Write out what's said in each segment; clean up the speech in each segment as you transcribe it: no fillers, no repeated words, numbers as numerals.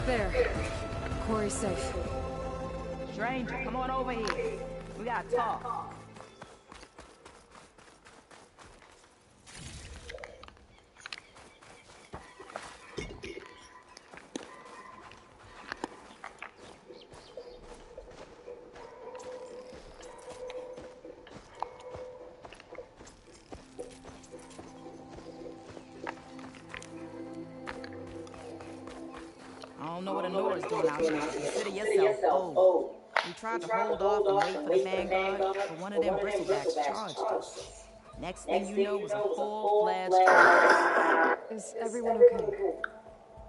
There. Quarry's safe. Stranger, come on over here. We gotta talk. I don't know what Anora's doing out here. Consider yourself old. We tried to hold off and wait for the Vanguard, but one of them bristlebacks charged us. Next thing you know was a full-fledged crisis. Is everyone okay?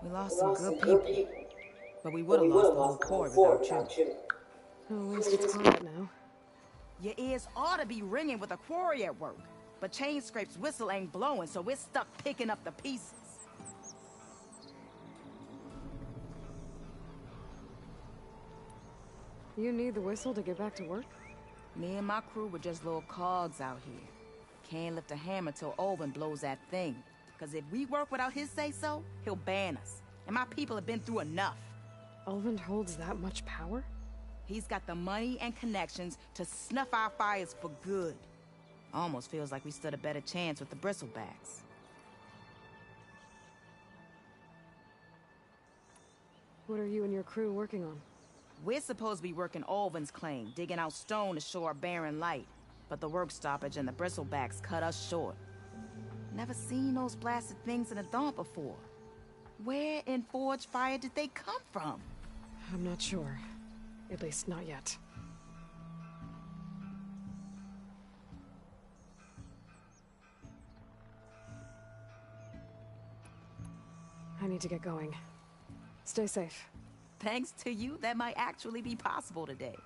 We lost some good people, but we would have lost the whole corps without you. Well, at least it's quiet now. Your ears ought to be ringing with a quarry at work, but Chain Scrape's whistle ain't blowing, so we're stuck picking up the pieces. You need the whistle to get back to work? Me and my crew were just little cogs out here. Can't lift a hammer till Olvin blows that thing. Cause if we work without his say-so, he'll ban us. And my people have been through enough. Olvin holds that much power? He's got the money and connections to snuff our fires for good. Almost feels like we stood a better chance with the bristlebacks. What are you and your crew working on? We're supposed to be working Olvin's claim, digging out stone to show our barren light. But the work stoppage and the bristlebacks cut us short. Never seen those blasted things in the dawn before. Where in Forge Fire did they come from? I'm not sure. At least not yet. I need to get going. Stay safe. Thanks to you, that might actually be possible today.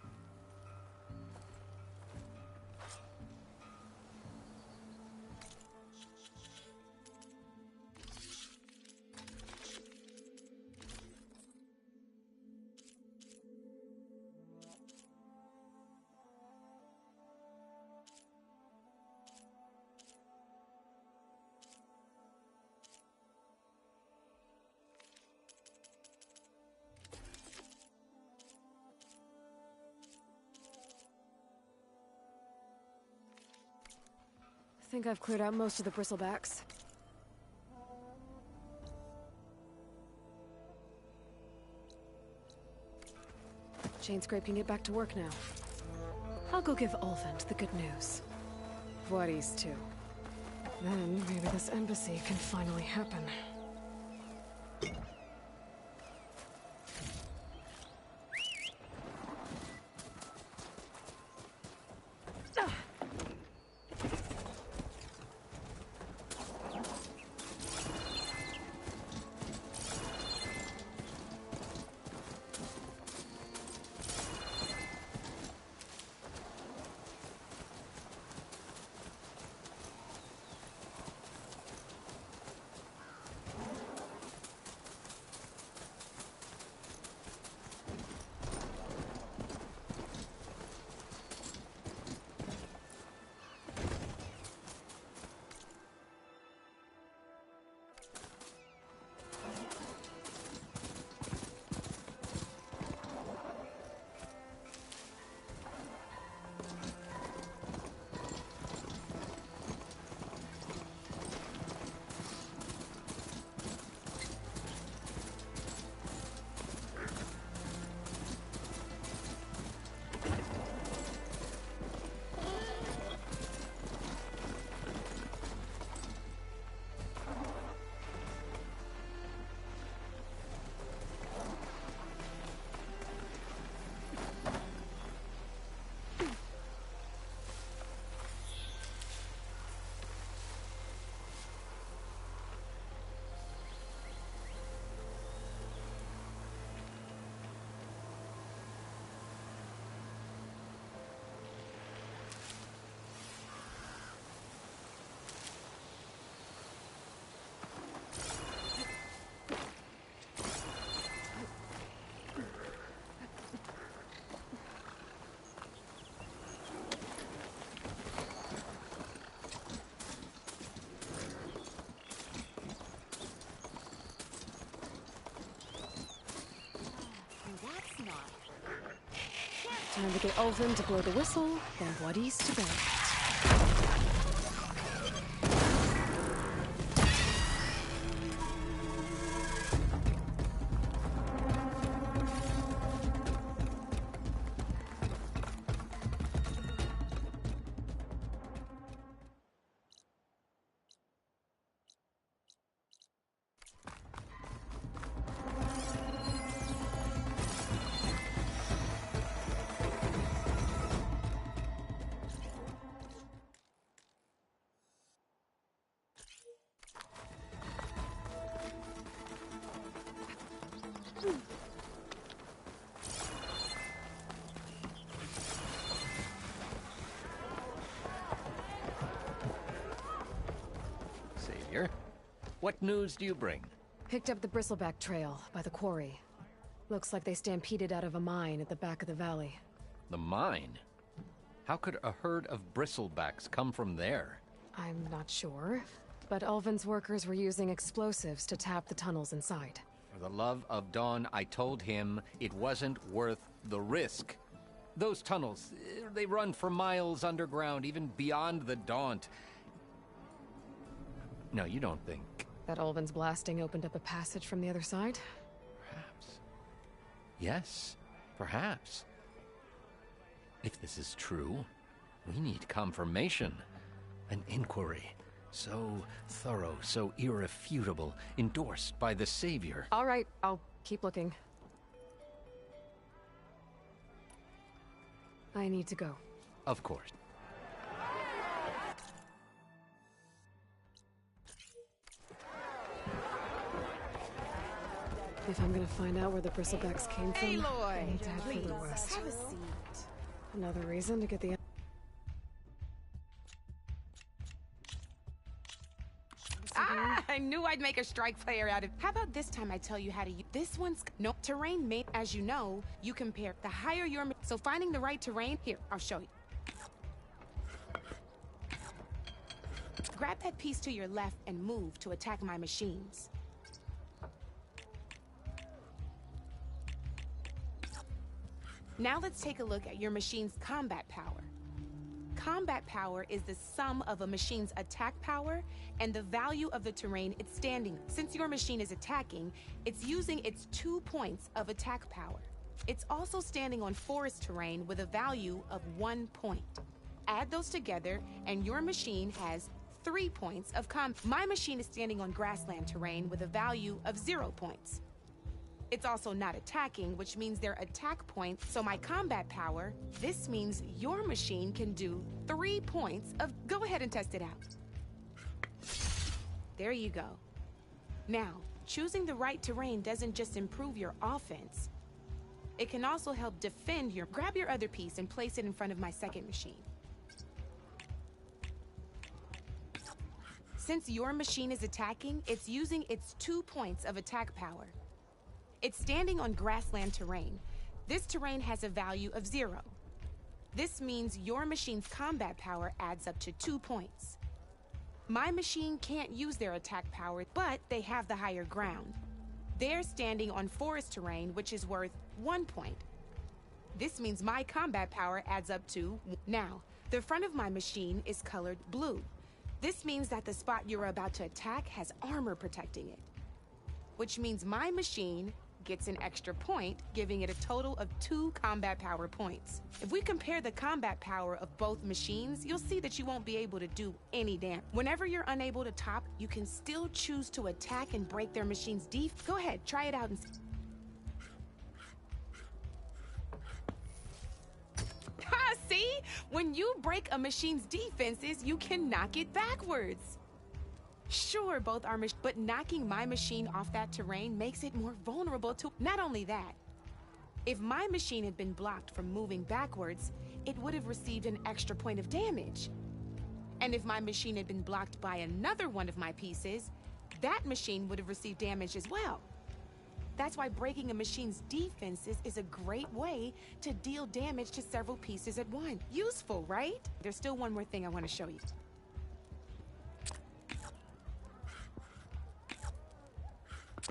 I think I've cleared out most of the bristlebacks. Chainscrape can get back to work now. I'll go give Olvent the good news. Voorhees, too. Then maybe this embassy can finally happen. Time to get Ulvin to blow the whistle, then Wadis to bed. Savior, what news do you bring? Picked up the bristleback trail by the quarry. Looks like they stampeded out of a mine at the back of the valley. The mine? How could a herd of bristlebacks come from there? I'm not sure, but Ulvin's workers were using explosives to tap the tunnels inside. For the love of Dawn, I told him it wasn't worth the risk. Those tunnels, they run for miles underground, even beyond the Daunt. No, you don't think... That Ulvin's blasting opened up a passage from the other side? Perhaps. Yes, perhaps. If this is true, we need confirmation. An inquiry. So thorough, so irrefutable, endorsed by the Savior. All right, I'll keep looking. I need to go. Of course. If I'm gonna find out where the bristlebacks came from, I need to head further west. Have a seat. Another reason to get the... Ah, I knew I'd make a strike player out of... How about this time I tell you how to use... This one's... No, terrain made... As you know, you compare the higher your... So finding the right terrain... Here, I'll show you. Grab that piece to your left and move to attack my machines. Now let's take a look at your machine's combat power. Combat power is the sum of a machine's attack power and the value of the terrain it's standing. Since your machine is attacking, it's using its 2 points of attack power. It's also standing on forest terrain with a value of 1 point. Add those together and your machine has 3 points of My machine is standing on grassland terrain with a value of 0 points. It's also not attacking, which means their attack points, so my combat power, this means your machine can do 3 points of... Go ahead and test it out. There you go. Now, choosing the right terrain doesn't just improve your offense. It can also help defend your... Grab your other piece and place it in front of my second machine. Since your machine is attacking, it's using its 2 points of attack power. It's standing on grassland terrain. This terrain has a value of 0. This means your machine's combat power adds up to 2 points. My machine can't use their attack power, but they have the higher ground. They're standing on forest terrain, which is worth 1 point. This means my combat power adds up to... Now, the front of my machine is colored blue. This means that the spot you're about to attack has armor protecting it, which means my machine gets an extra point, giving it a total of 2 combat power points. If we compare the combat power of both machines, you'll see that you won't be able to do any damage. Whenever you're unable to top, you can still choose to attack and break their machine's defense. Go ahead, try it out and see. Ha, see? When you break a machine's defenses, you can knock it backwards. Sure, both are but knocking my machine off that terrain makes it more vulnerable to... Not only that, if my machine had been blocked from moving backwards, it would have received an extra point of damage. And if my machine had been blocked by another one of my pieces, that machine would have received damage as well. That's why breaking a machine's defenses is a great way to deal damage to several pieces at once. Useful, right? There's still one more thing I want to show you.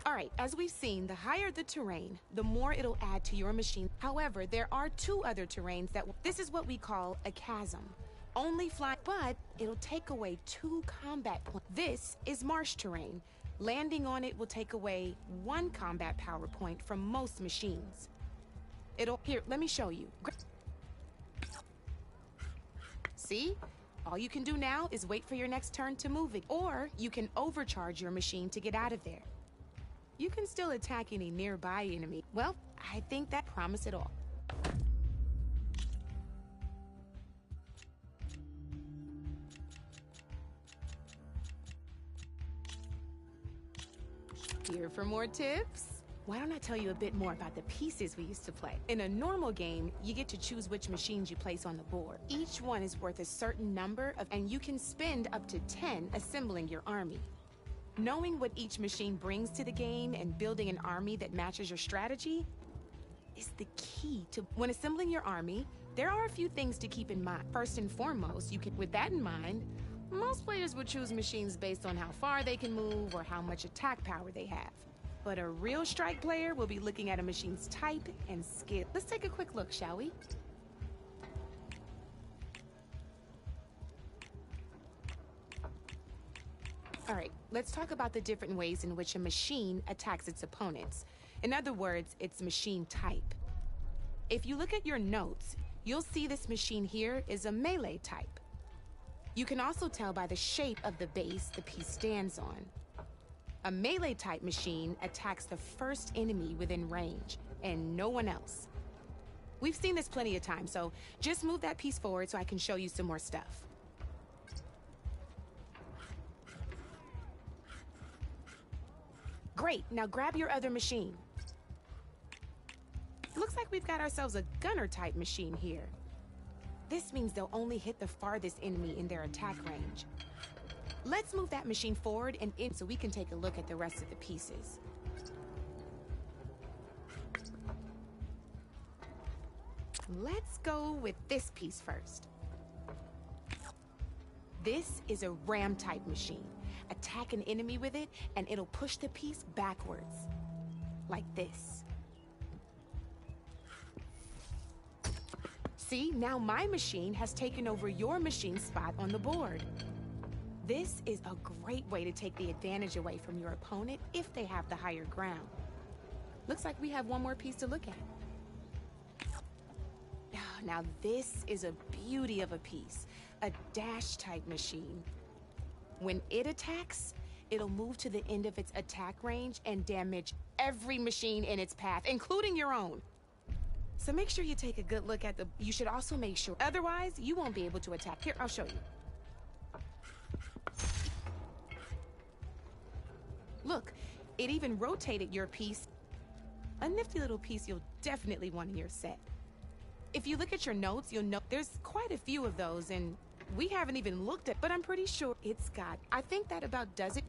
All right, as we've seen, the higher the terrain, the more it'll add to your machine. However, there are two other terrains this is what we call a chasm. Only fly, but it'll take away 2 combat points. This is marsh terrain. Landing on it will take away 1 combat power point from most machines. Here, let me show you. See? All you can do now is wait for your next turn to move it, or you can overcharge your machine to get out of there. You can still attack any nearby enemy. Well, I think that promise it all. Here for more tips? Why don't I tell you a bit more about the pieces we used to play? In a normal game, you get to choose which machines you place on the board. Each one is worth a certain number and you can spend up to 10 assembling your army. Knowing what each machine brings to the game and building an army that matches your strategy is the key to... When assembling your army, there are a few things to keep in mind. First and foremost, with that in mind, most players would choose machines based on how far they can move or how much attack power they have. But a real strike player will be looking at a machine's type and skill. Let's take a quick look, shall we? All right, let's talk about the different ways in which a machine attacks its opponents. In other words, its machine type. If you look at your notes, you'll see this machine here is a melee type. You can also tell by the shape of the base the piece stands on. A melee type machine attacks the first enemy within range, and no one else. We've seen this plenty of times, so just move that piece forward so I can show you some more stuff. Great, now grab your other machine. Looks like we've got ourselves a gunner type machine here. This means they'll only hit the farthest enemy in their attack range. Let's move that machine forward and in so we can take a look at the rest of the pieces. Let's go with this piece first. This is a ram type machine. Attack an enemy with it and it'll push the piece backwards. Like this. See, now my machine has taken over your machine's spot on the board. This is a great way to take the advantage away from your opponent if they have the higher ground. Looks like we have one more piece to look at. Now this is a beauty of a piece, a dash type machine. When it attacks, it'll move to the end of its attack range and damage every machine in its path, including your own. So make sure you take a good look at you should also make sure, otherwise you won't be able to attack. Here, I'll show you. Look, it even rotated your piece. A nifty little piece you'll definitely want in your set. If you look at your notes, you'll know there's quite a few of those, and we haven't even looked at, but I'm pretty sure it's got. I think that about does it.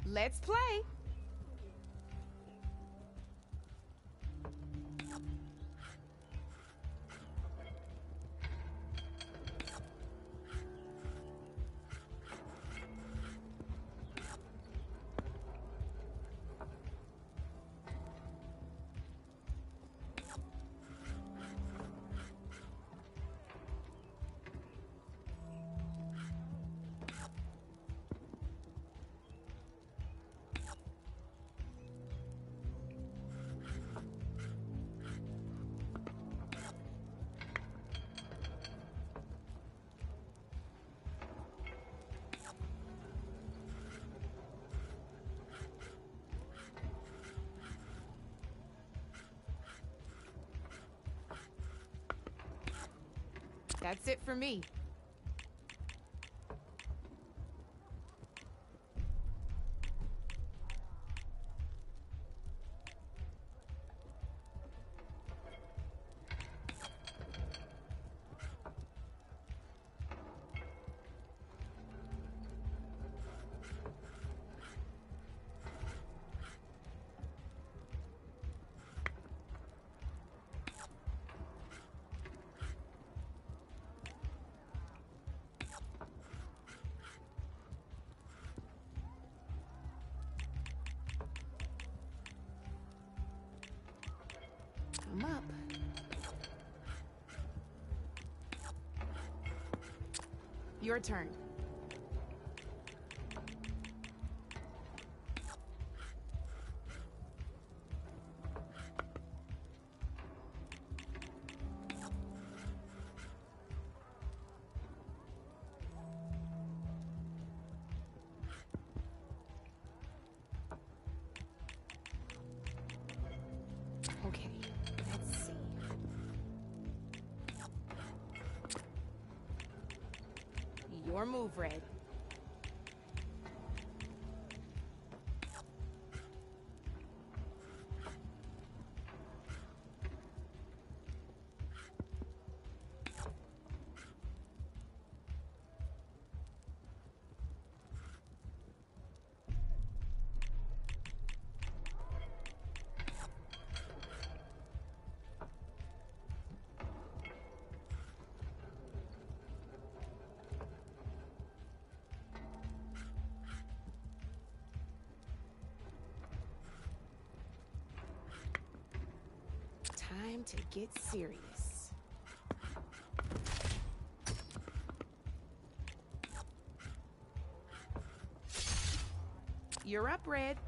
Let's play. That's it for me. Your turn. Okay, let's see. Your move, Red. Time to get serious. You're up, Red.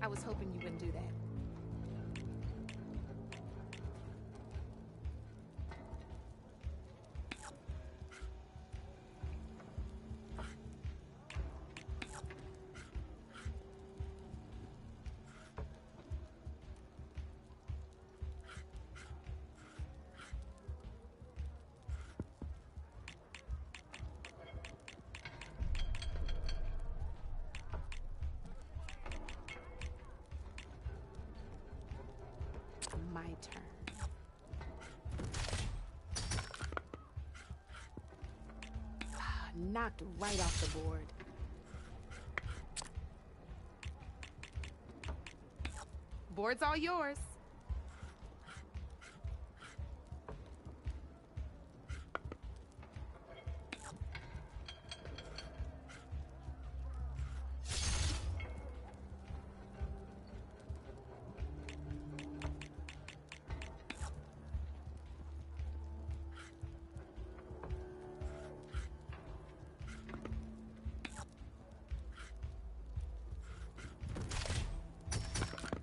I was hoping you wouldn't do that. My turn. Knocked right off the board. Board's all yours.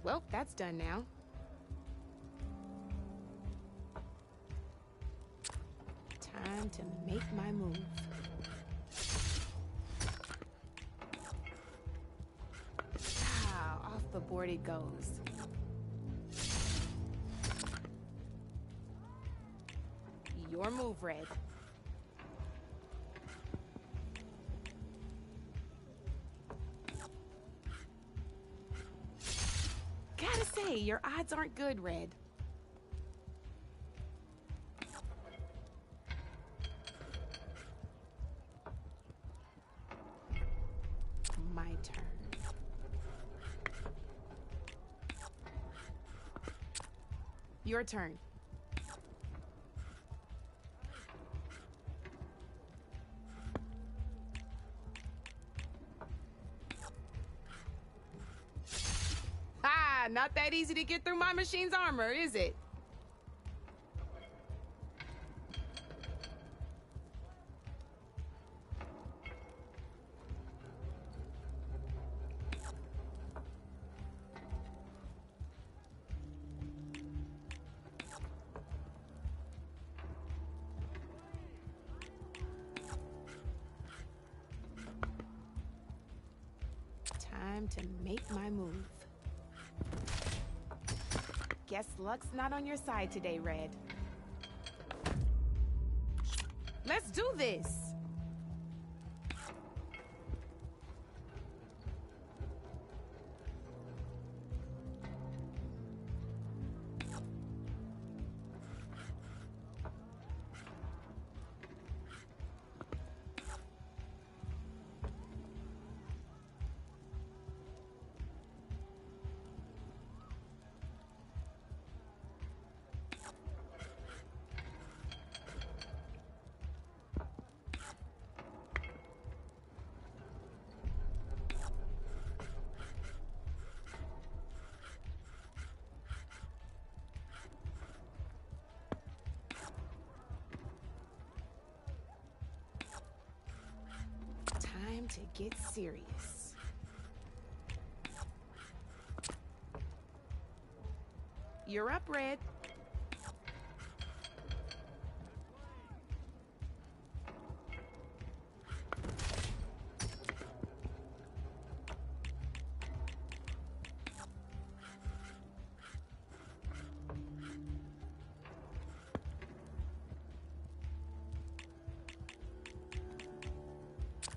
Well, that's done now. Time to make my move. Ah, off the board it goes. Your move, Red. Gotta say, your odds aren't good, Red. My turn. Your turn. Ah, not that easy to get through my machine's armor, is it? Time to make my move. Guess luck's not on your side today, Red. Let's do this! Time to get serious. You're up, Red.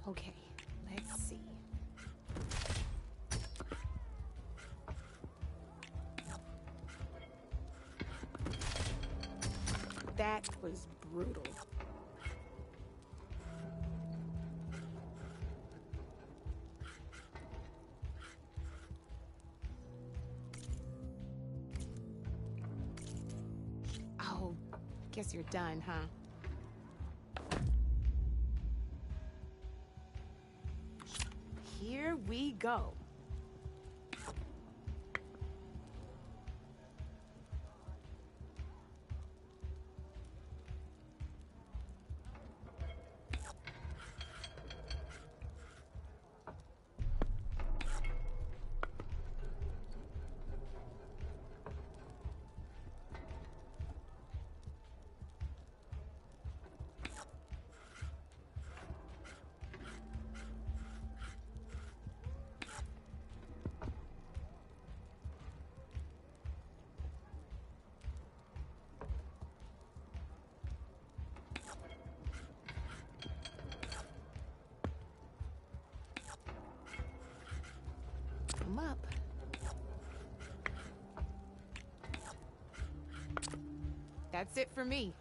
Okay, let's see. That was brutal. Oh, guess you're done, huh? Here we go. I'm up. That's it for me.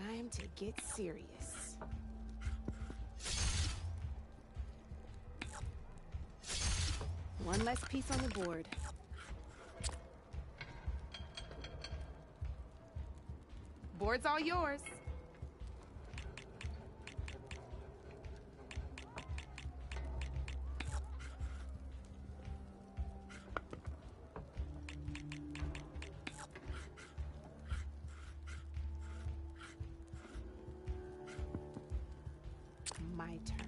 Time to get serious. One less piece on the board. Board's all yours. My turn.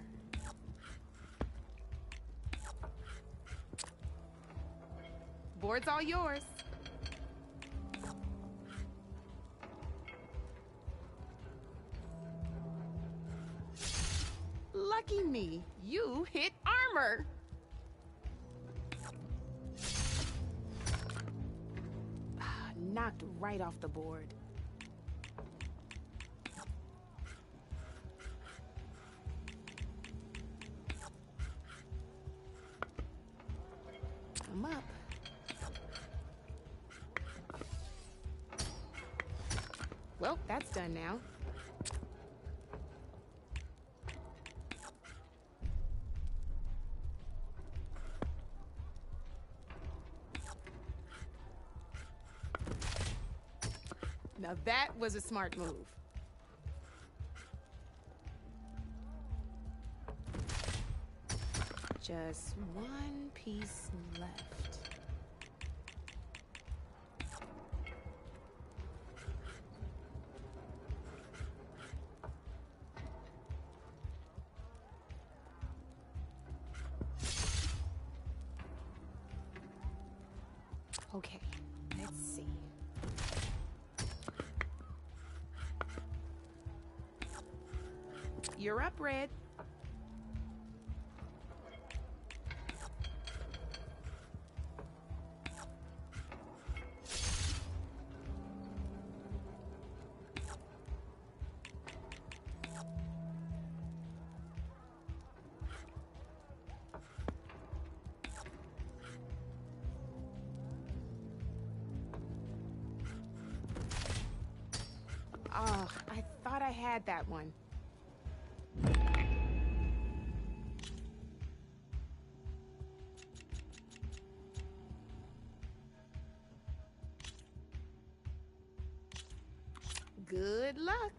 Board's all yours. Lucky me, you hit armor. Knocked right off the board. I'm up. Well, that's done now. Now that was a smart move. Just one piece left. Okay, let's see. You're up, Red. Oh, I thought I had that one. Good luck.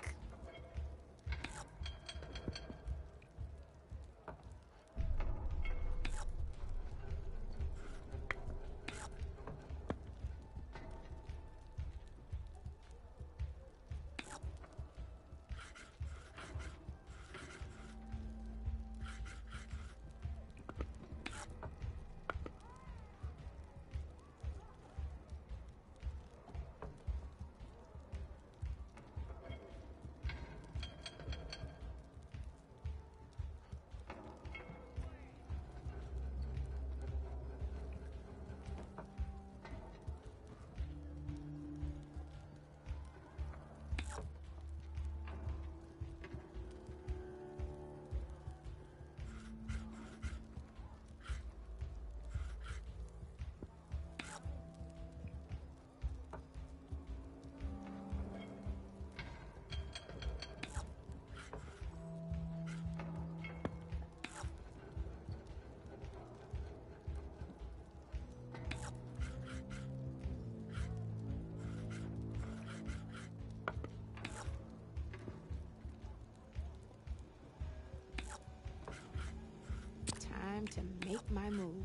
Time to make my move.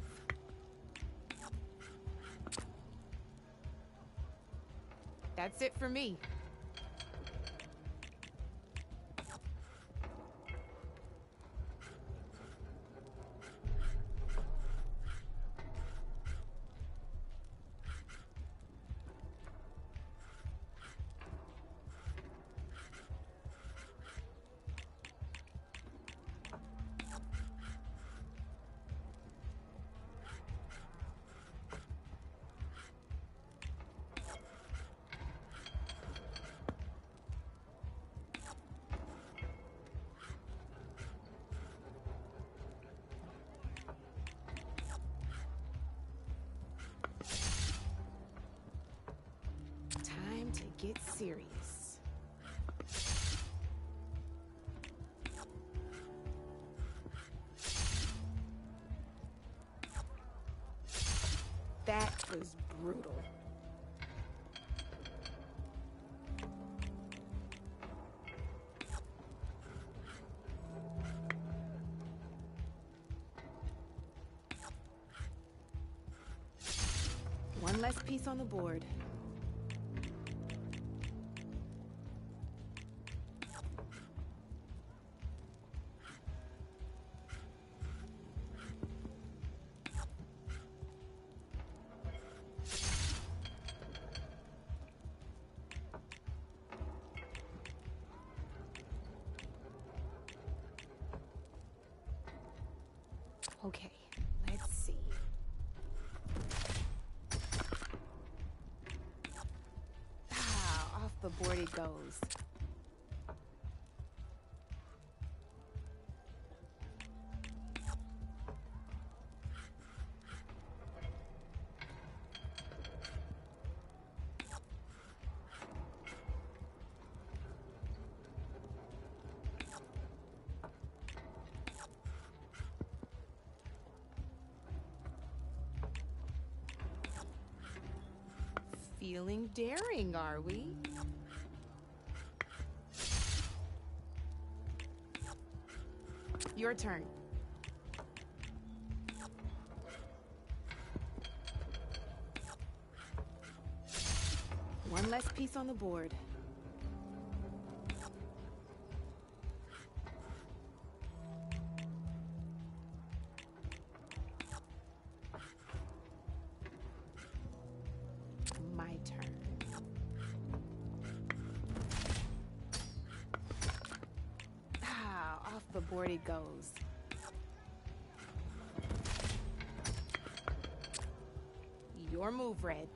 That's it for me. Time to get serious. That was brutal. One less piece on the board. Okay, let's see. Ah, off the board it goes. Feeling daring, are we? Your turn. One less piece on the board. My turn. Ah, aboard it goes. Your move, Red.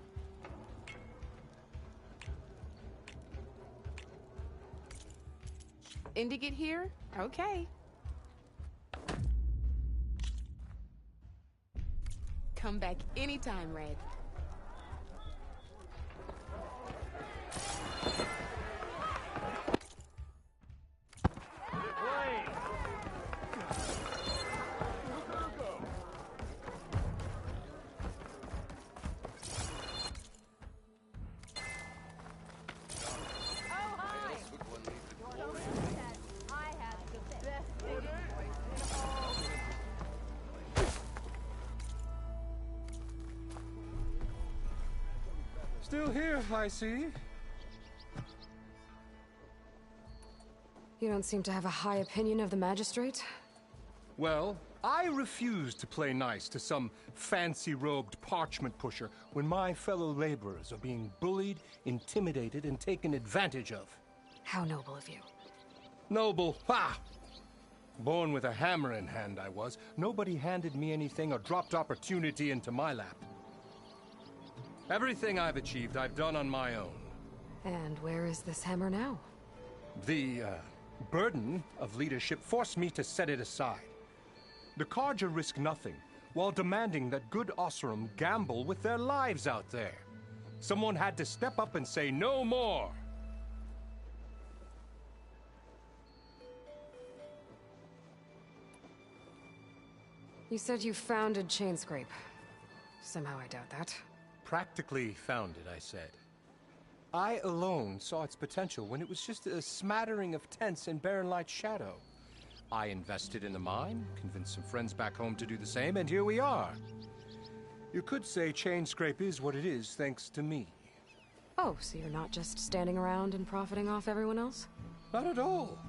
Indigate here? Okay. Come back anytime, Red. Still here, I see. You don't seem to have a high opinion of the magistrate? Well, I refuse to play nice to some fancy-robed parchment pusher when my fellow laborers are being bullied, intimidated, and taken advantage of. How noble of you. Noble, ha! Born with a hammer in hand, I was. Nobody handed me anything or dropped opportunity into my lap. Everything I've achieved, I've done on my own. And where is this hammer now? The burden of leadership forced me to set it aside. The Carja risk nothing, while demanding that good Osram gamble with their lives out there. Someone had to step up and say no more. You said you founded Chainscrape. Somehow I doubt that. Practically founded, I said. I alone saw its potential when it was just a smattering of tents in Barren Light's shadow. I invested in the mine, convinced some friends back home to do the same, and here we are. You could say Chainscrape is what it is thanks to me. Oh, so you're not just standing around and profiting off everyone else? Not at all.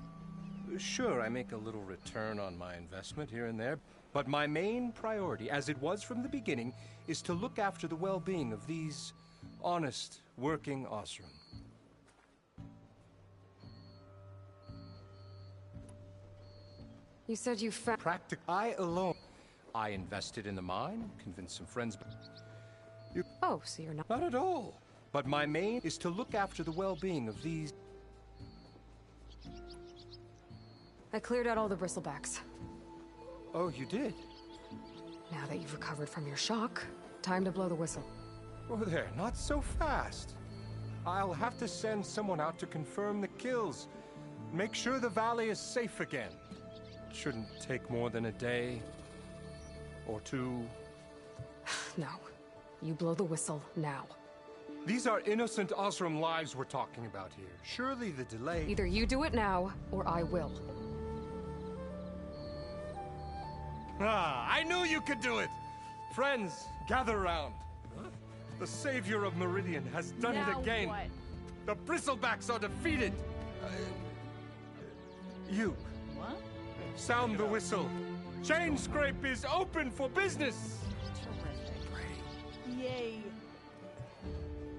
Sure, I make a little return on my investment here and there, but my main priority, as it was from the beginning, is to look after the well-being of these honest, working Osram. You said you found... I alone. I invested in the mine, convinced some friends... Oh, so you're not... Not at all. But my main is to look after the well-being of these... I cleared out all the bristlebacks. Oh, you did? Now that you've recovered from your shock, time to blow the whistle. Oh, there, not so fast. I'll have to send someone out to confirm the kills. Make sure the valley is safe again. Shouldn't take more than a day. Or two. No. You blow the whistle now. These are innocent Osram lives we're talking about here. Surely the delay... Either you do it now, or I will. Ah, I knew you could do it! Friends, gather around. The savior of Meridian has done it again. What? The bristlebacks are defeated. You. What? Sound the whistle. Chainscrape is open for business. Yay.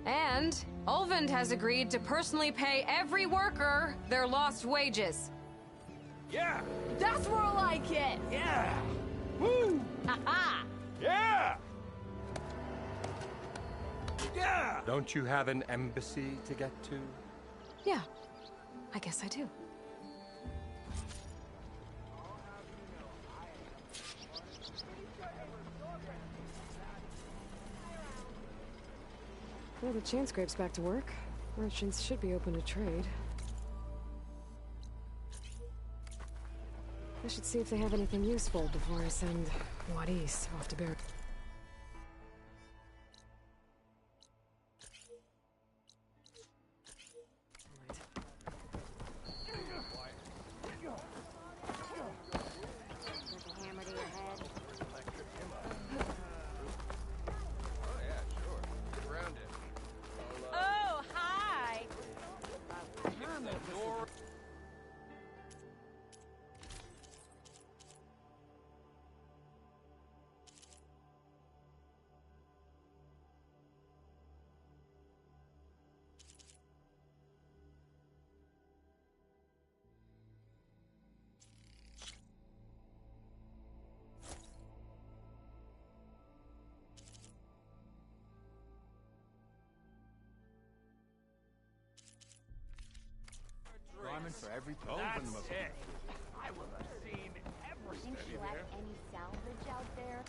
And Ulvund has agreed to personally pay every worker their lost wages. Yeah. That's more like it. Yeah. Woo. Ha-ha. Yeah. Yeah. Don't you have an embassy to get to? Yeah, I guess I do. Well, the Chainscrape's back to work. Merchants should be open to trade. I should see if they have anything useful before I send Wadis off to Barren. Oh, hi. for every That's it. I will have seen every Think she left any salvage out there?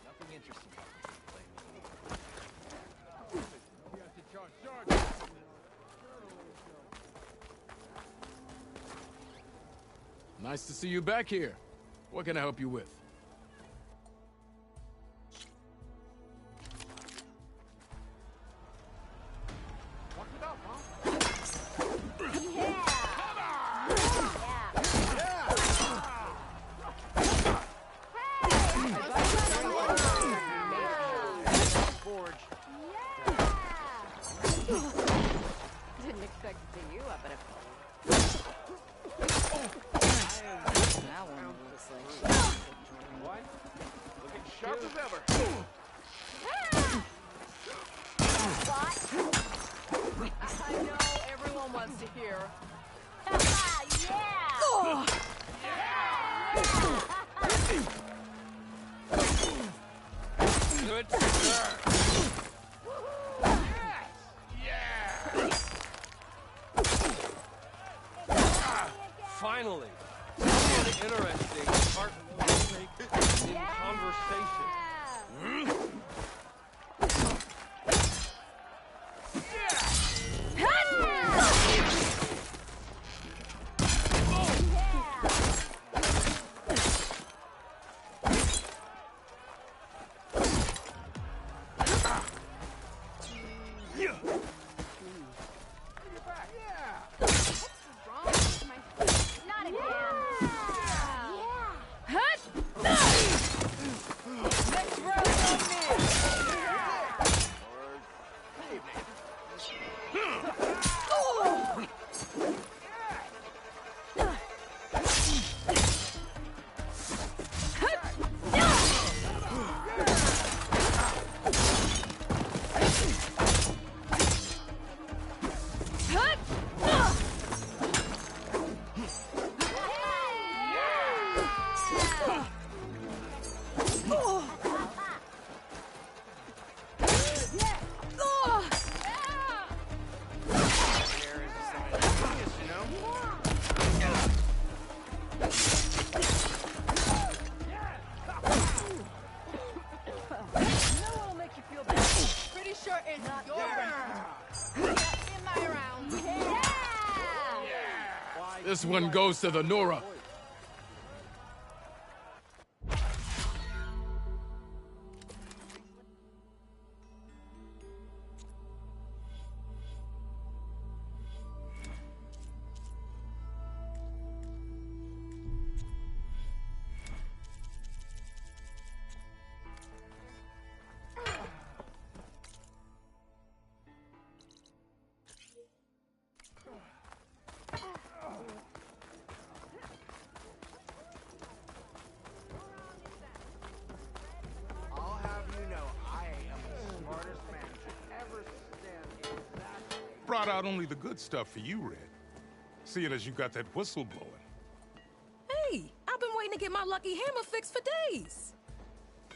Nothing interesting. Nice to see you back here. What can I help you with? Walk it up, huh? Didn't expect to see you up at a... That one looks like What? Looking sharp as ever. I know everyone wants to hear. Good start. Finally, something interesting start in conversation. Not again. next round on me. Pretty sure it's your round. In my round. This one goes to the Nora. I'll have you know, I am the smartest man to ever stand in that. Brought out only the good stuff for you, Red. Seeing as you got that whistle blowing. Hey, I've been waiting to get my lucky hammer fixed for days.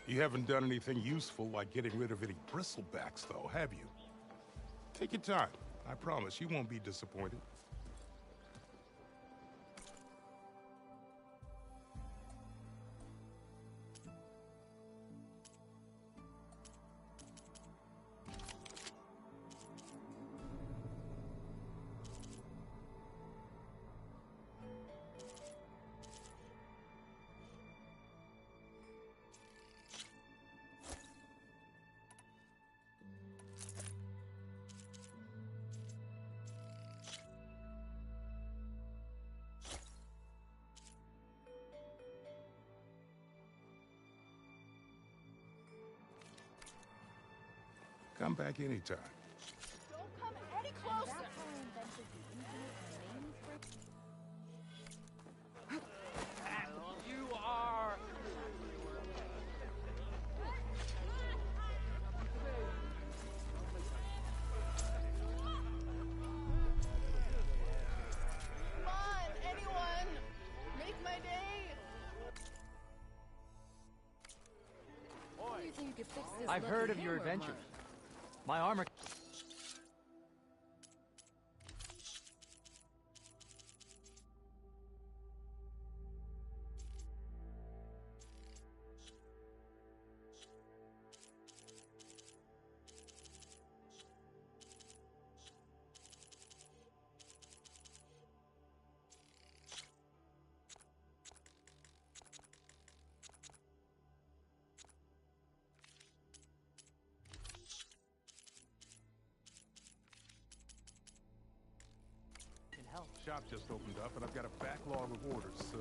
You haven't done anything useful like getting rid of any bristlebacks, though, have you? Take your time. I promise you won't be disappointed. Come back anytime. Don't come any closer. You are... Come on, anyone! Make my day! How do you think you could fix this I've lucky heard of your hammer of adventures. mine? My armor... can help. Shop just opened up, and I've got a backlog of orders, so...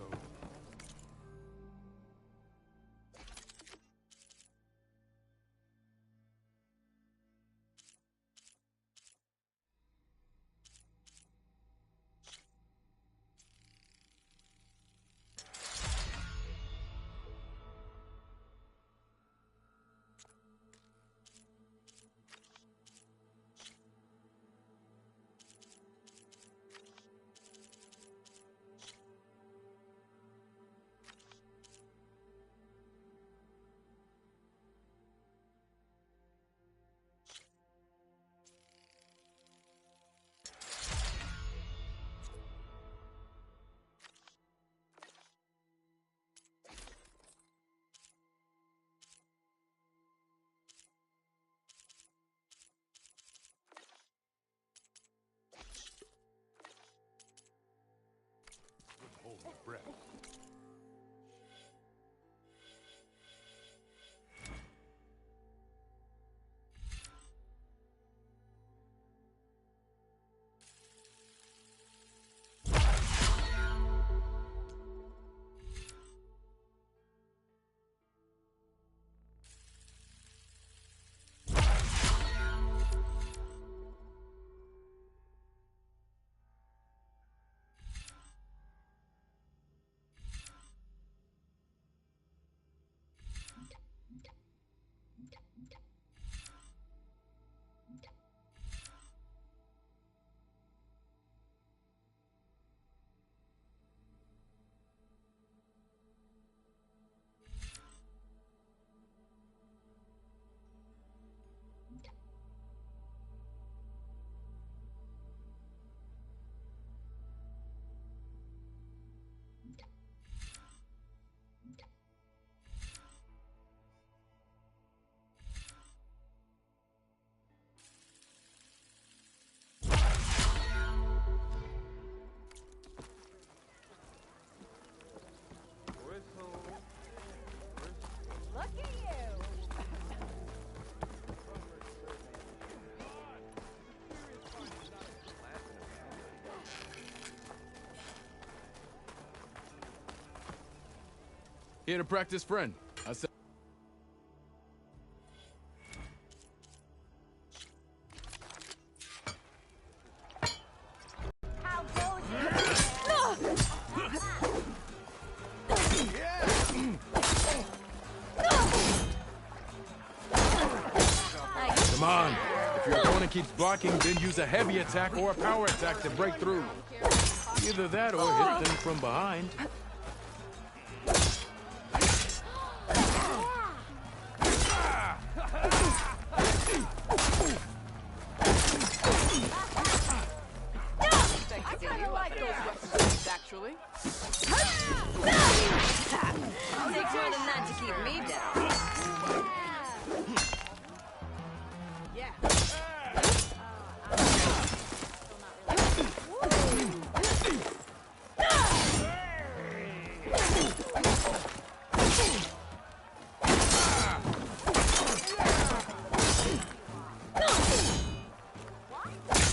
Hold my breath. Look at you! Here to practice, friend. I said. How goes it? Come on. If your opponent keeps blocking, then use a heavy attack or a power attack to break through. Either that or hit them from behind. I kinda like those weapons, actually. Takes more than that to keep me down. Yeah.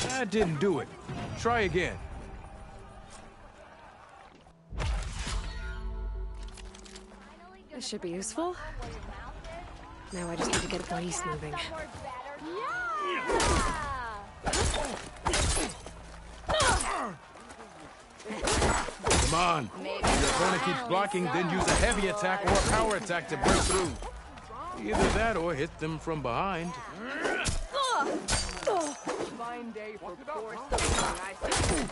That didn't do it. Try again. This should be useful. Now I just need to get Bryce moving. Come on. If your opponent keeps blocking, then use a heavy attack or a power attack to break through. Either that or hit them from behind. Fine day for poor stuff, I say.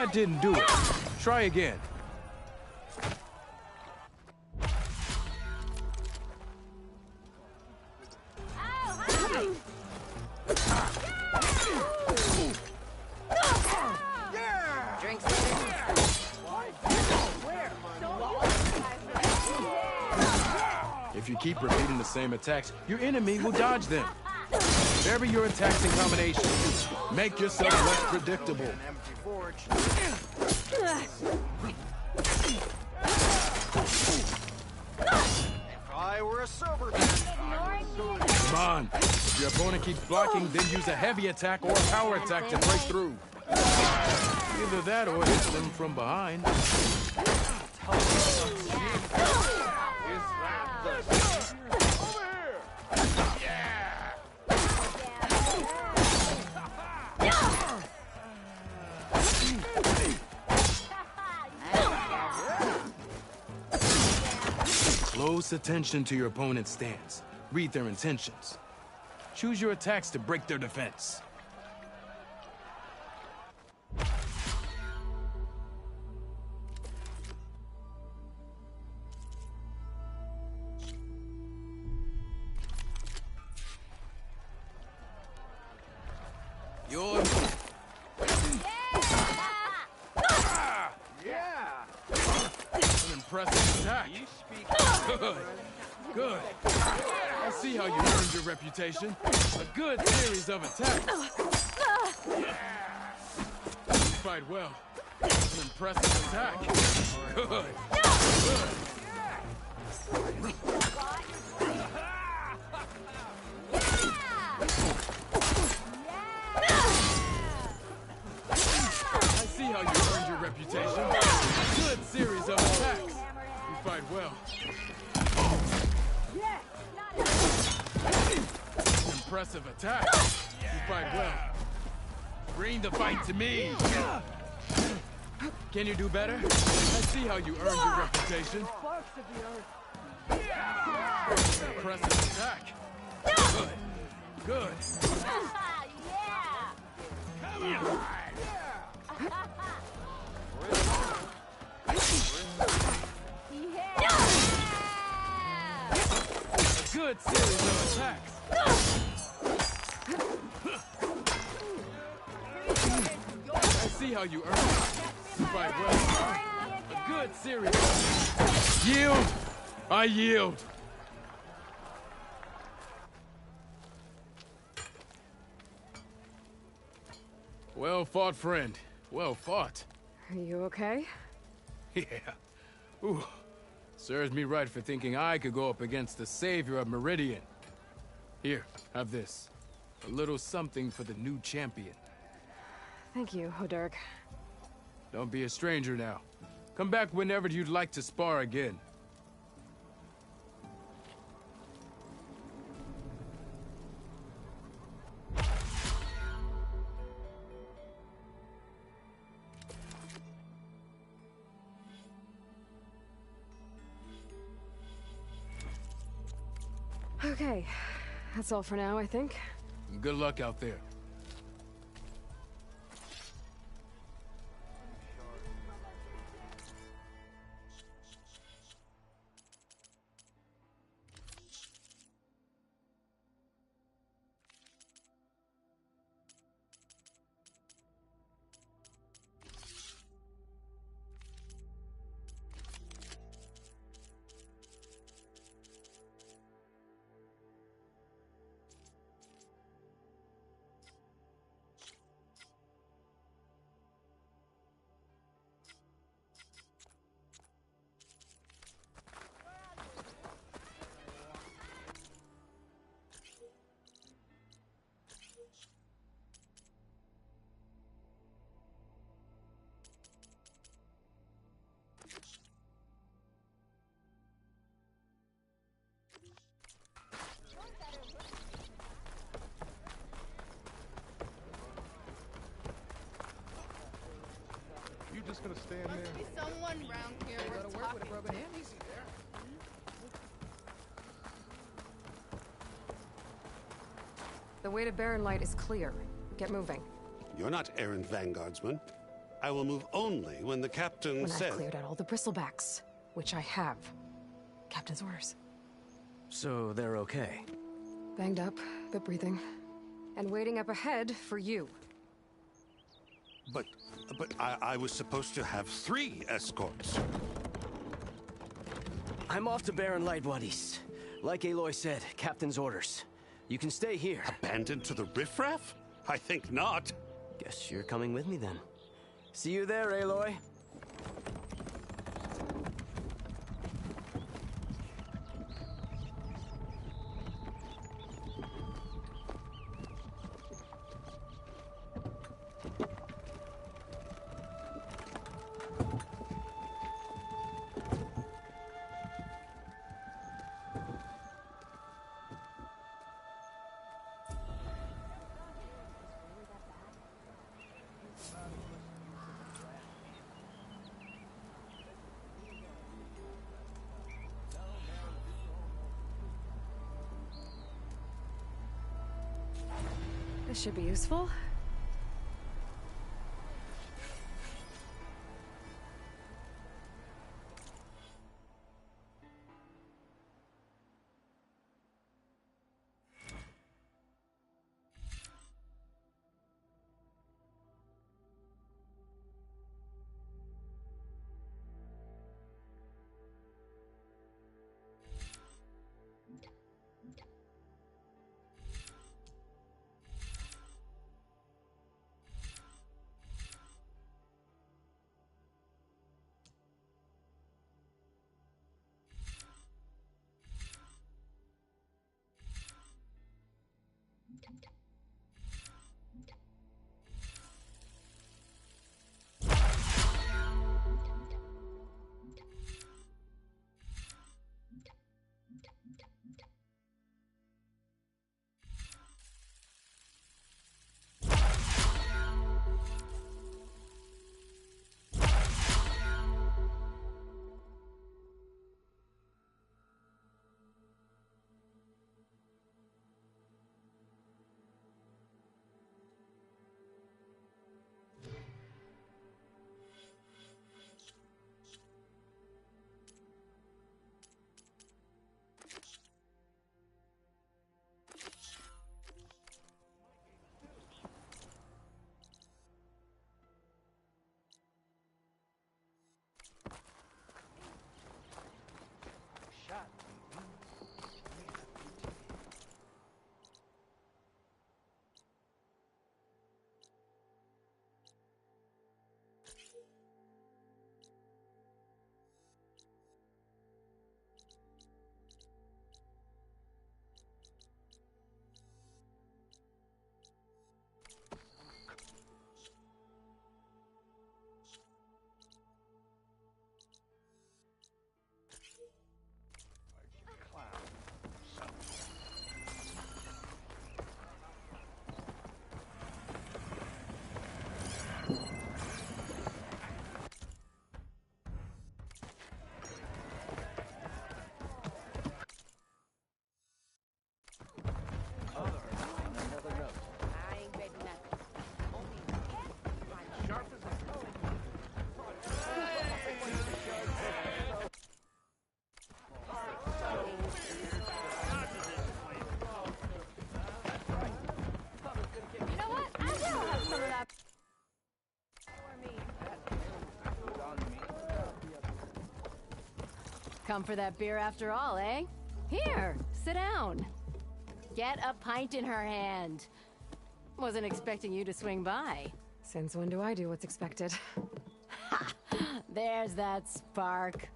That didn't do it. Try again. If you keep repeating the same attacks, your enemy will dodge them. Vary your attacks and combinations. Make yourself less predictable. If I were a sober man, Come on. If your opponent keeps blocking, then use a heavy attack or a power attack to break through. Either that or hit them from behind. Close attention to your opponent's stance. Read their intentions. Choose your attacks to break their defense. Your An impressive attack. Good. Good. I see how you earned your reputation. A good series of attacks. You fight well. An impressive attack. Good. Good. I see how you earned your reputation. Good series of attacks. You fight well. Impressive attack. You fight well. Bring the fight to me. Can you do better? I see how you earned your reputation. Impressive attack. Good. Good. A good series of attacks. I see how you earn it. You fight well. A good series. Yield! I yield. Well fought, friend. Well fought. Are you okay? Yeah. Ooh. Serves me right for thinking I could go up against the savior of Meridian. Here, have this. A little something for the new champion. Thank you, Hodurk. Don't be a stranger now. Come back whenever you'd like to spar again. Okay, that's all for now, I think. Good luck out there. just gonna stand Must there? be someone round here Go worth to work with a talking broken to. hand, easy there. The way to Barren Light is clear. Get moving. You're not errant vanguardsman. I will move only when the captain When says... I've cleared out all the bristlebacks, which I have. Captain's orders. So they're okay? Banged up, but breathing. And waiting up ahead for you. But I was supposed to have 3 escorts. I'm off to Barren Light, Wadis. Like Aloy said, captain's orders. You can stay here. Abandoned to the riffraff? I think not. Guess you're coming with me then. See you there, Aloy. This should be useful. Come for that beer after all, eh? Here, sit down. Get a pint in her hand. Wasn't expecting you to swing by. Since when do I do what's expected? Ha! There's that spark.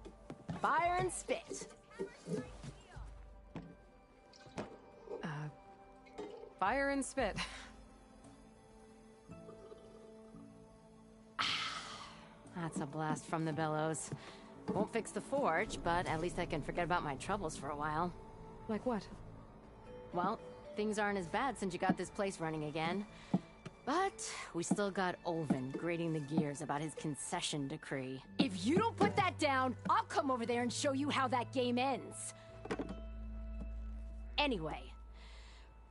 Fire and spit. Fire and spit. That's a blast from the bellows. Won't fix the forge, but at least I can forget about my troubles for a while. Like what? Well, things aren't as bad since you got this place running again. But we still got Olvin grating the gears about his concession decree. If you don't put that down, I'll come over there and show you how that game ends. Anyway,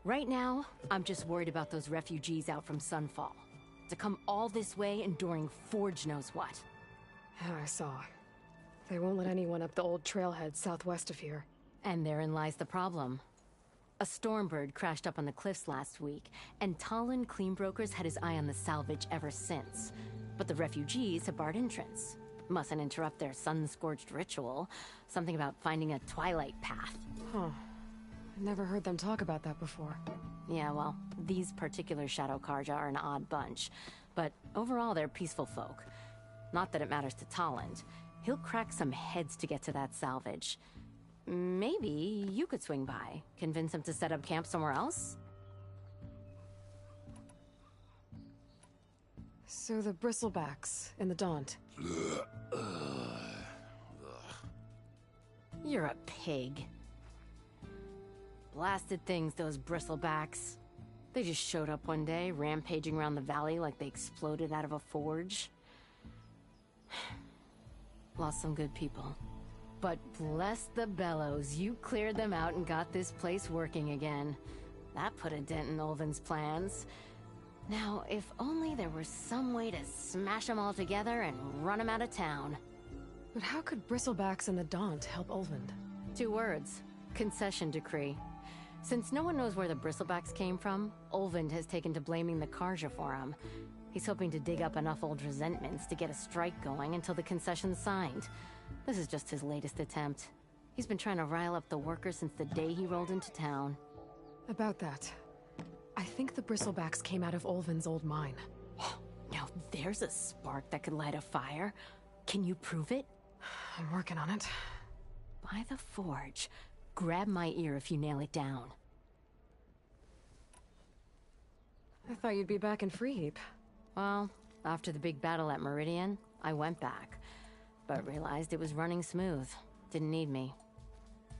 right now, I'm just worried about those refugees out from Sunfall. To come all this way enduring Forge knows what. I saw. They won't let anyone up the old trailhead southwest of here. And therein lies the problem. A Stormbird crashed up on the cliffs last week, and Talon Cleanbrokers had his eye on the salvage ever since. But the refugees have barred entrance. Mustn't interrupt their sun-scorched ritual. Something about finding a twilight path. Huh. I never heard them talk about that before. Yeah, well, these particular Shadow Karja are an odd bunch. But overall, they're peaceful folk. Not that it matters to Talon. He'll crack some heads to get to that salvage. Maybe you could swing by, convince him to set up camp somewhere else? So the bristlebacks in the Daunt. You're a pig. Blasted things, those bristlebacks. They just showed up one day, rampaging around the valley like they exploded out of a forge. Lost some good people. But bless the bellows, you cleared them out and got this place working again. That put a dent in Olvin's plans. Now, if only there was some way to smash them all together and run them out of town. But how could bristlebacks in the Daunt help Olvind? 2 words. Concession decree. Since no one knows where the bristlebacks came from, Olvind has taken to blaming the Karja for them. He's hoping to dig up enough old resentments to get a strike going until the concession's signed. This is just his latest attempt. He's been trying to rile up the workers since the day he rolled into town. About that, I think the bristlebacks came out of Olvin's old mine. Now there's a spark that could light a fire. Can you prove it? I'm working on it. By the Forge. Grab my ear if you nail it down. I thought you'd be back in Freeheap. Well, after the big battle at Meridian, I went back. But realized it was running smooth. Didn't need me.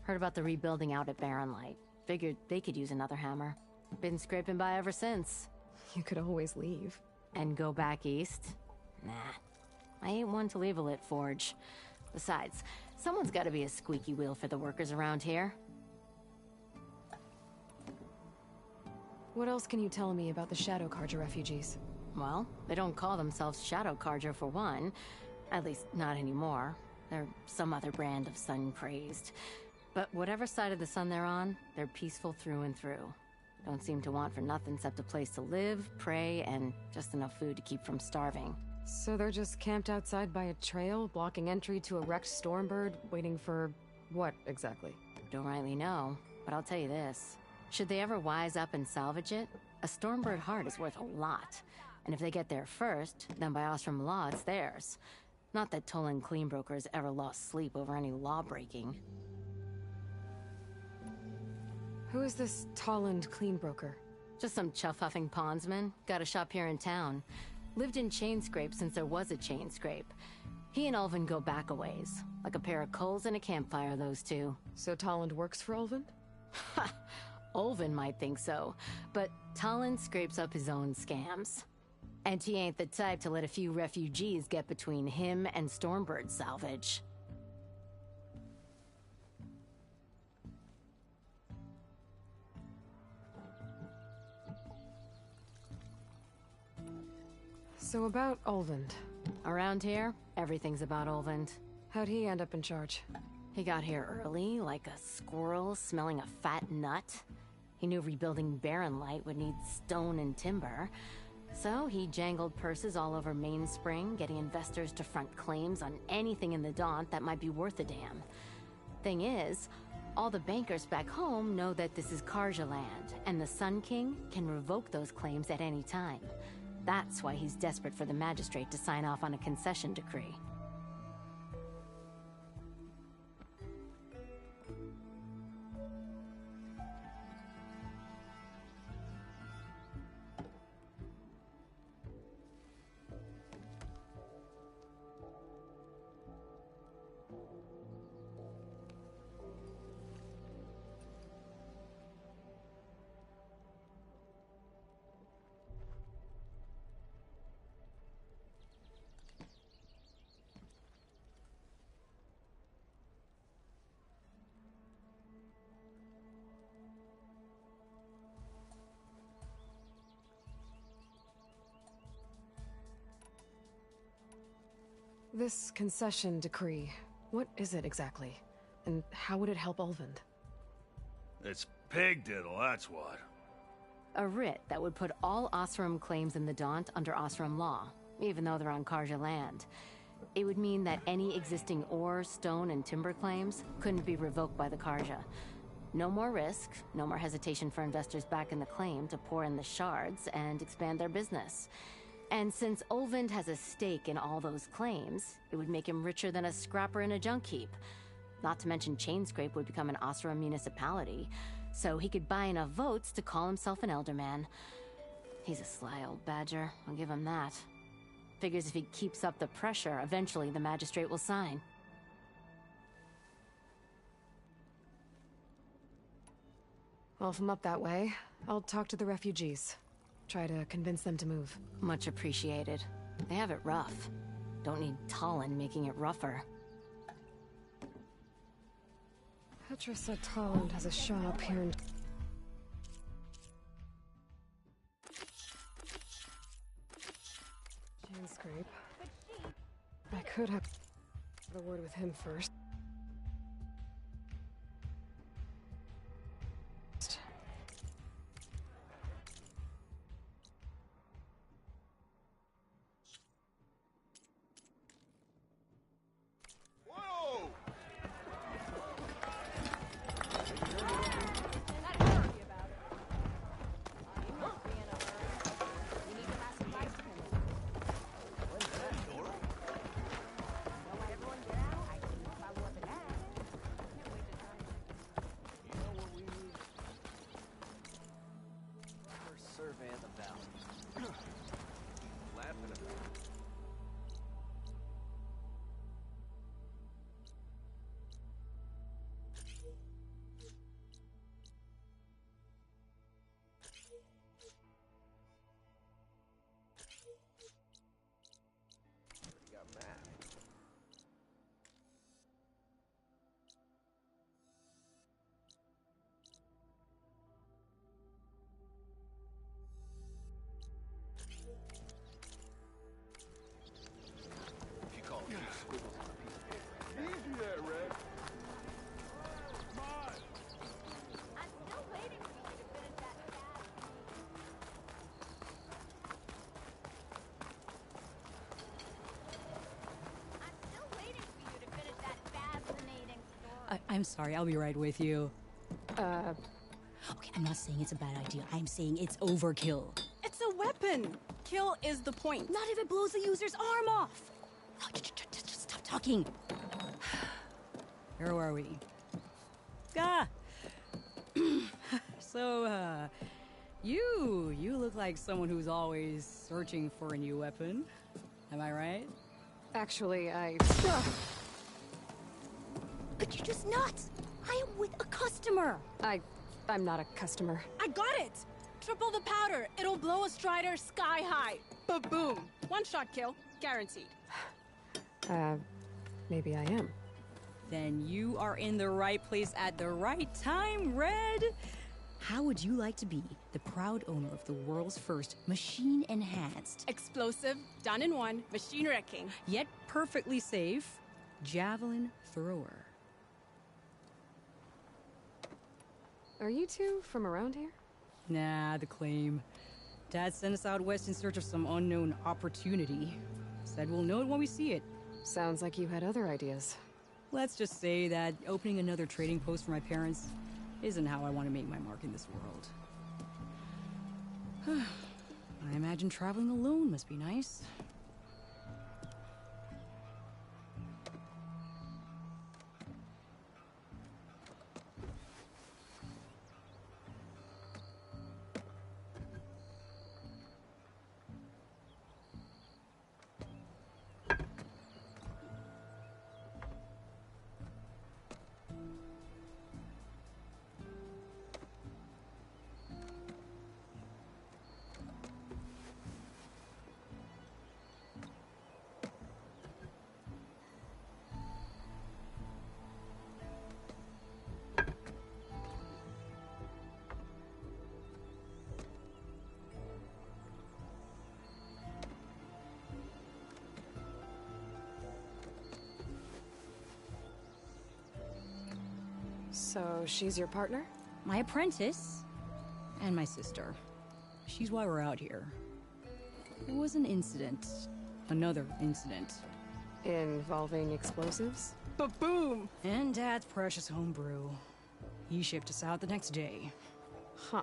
Heard about the rebuilding out at Barren Light. Figured they could use another hammer. Been scraping by ever since. You could always leave. And go back east? Nah. I ain't one to leave a lit forge. Besides, someone's gotta be a squeaky wheel for the workers around here. What else can you tell me about the Shadow Karja refugees? Well, they don't call themselves Shadow Karja for one. At least, not anymore. They're some other brand of sun-crazed. But whatever side of the sun they're on, they're peaceful through and through. Don't seem to want for nothing except a place to live, pray, and just enough food to keep from starving. So they're just camped outside by a trail, blocking entry to a wrecked Stormbird, waiting for what exactly? Don't rightly know, but I'll tell you this. Should they ever wise up and salvage it, a Stormbird heart is worth a lot. And if they get there first, then by Ostrom law, it's theirs. Not that Tolan Cleanbrokers ever lost sleep over any law-breaking. Who is this Tolland Cleanbroker? Just some chuff-huffing pondsman. Got a shop here in town. Lived in Chainscrape since there was a Chainscrape. He and Ulvin go back a ways. Like a pair of coals and a campfire, those two. So Tolland works for Ulvin? Ha! Ulvin might think so, but Tolland scrapes up his own scams. And he ain't the type to let a few refugees get between him and Stormbird salvage. So about Ulvund. Around here, everything's about Ulvund. How'd he end up in charge? He got here early, like a squirrel smelling a fat nut. He knew rebuilding Barren Light would need stone and timber. So he jangled purses all over Mainspring, getting investors to front claims on anything in the Daunt that might be worth a damn. Thing is, all the bankers back home know that this is Karja land, and the Sun King can revoke those claims at any time. That's why he's desperate for the magistrate to sign off on a concession decree. This concession decree, what is it exactly? And how would it help Ulvund? It's pig diddle, that's what. A writ that would put all Osram claims in the Daunt under Osram law, even though they're on Karja land. It would mean that any existing ore, stone, and timber claims couldn't be revoked by the Karja. No more risk, no more hesitation for investors back in the claim to pour in the shards and expand their business. And since Ulvund has a stake in all those claims, it would make him richer than a scrapper in a junk heap. Not to mention Chainscrape would become an Osram municipality, so he could buy enough votes to call himself an elderman. He's a sly old badger, I'll give him that. Figures if he keeps up the pressure, eventually the magistrate will sign. Well, if I'm up that way, I'll talk to the refugees. Try to convince them to move. Much appreciated. They have it rough. Don't need Talon making it rougher. Petra said Talland has a shop here in... Chainscrape. I could have a word with him first. I'm sorry, I'll be right with you. Okay, I'm not saying it's a bad idea. I'm saying it's overkill. It's a weapon! Kill is the point. Not if it blows the user's arm off! Oh, just stop talking. Where are we? Ah! So, you look like someone who's always searching for a new weapon. Am I right? Actually, But you're just nuts! I am with a customer! I'm not a customer. I got it! Triple the powder. It'll blow a Strider sky high. Ba-boom. One-shot kill. Guaranteed. Maybe I am. Then you are in the right place at the right time, Red! How would you like to be the proud owner of the world's first machine-enhanced, explosive, done in one, machine wrecking, yet perfectly safe, javelin thrower? Are you two from around here? Nah, the claim. Dad sent us out west in search of some unknown opportunity. Said we'll know it when we see it. Sounds like you had other ideas. Let's just say that opening another trading post for my parents isn't how I want to make my mark in this world. I imagine traveling alone must be nice. So she's your partner? My apprentice, and my sister. She's why we're out here. There was an incident. Another incident. Involving explosives? Ba-boom! And Dad's precious homebrew. He shipped us out the next day. Huh.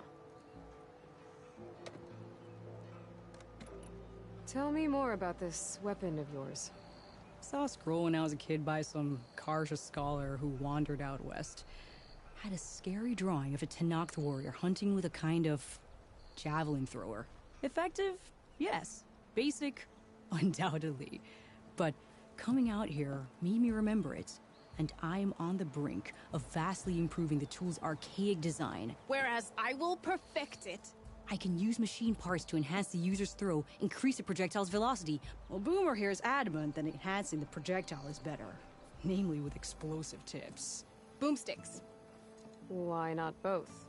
Tell me more about this weapon of yours. Saw a scroll when I was a kid by some Karsha scholar who wandered out west. Had a scary drawing of a Tenakth warrior hunting with a kind of javelin thrower. Effective? Yes. Basic? Undoubtedly. But coming out here made me remember it, and I am on the brink of vastly improving the tool's archaic design. Whereas I will perfect it. I can use machine parts to enhance the user's throw, increase the projectile's velocity. Well, Boomer here is adamant that enhancing the projectile is better. Namely with explosive tips. Boomsticks. Why not both?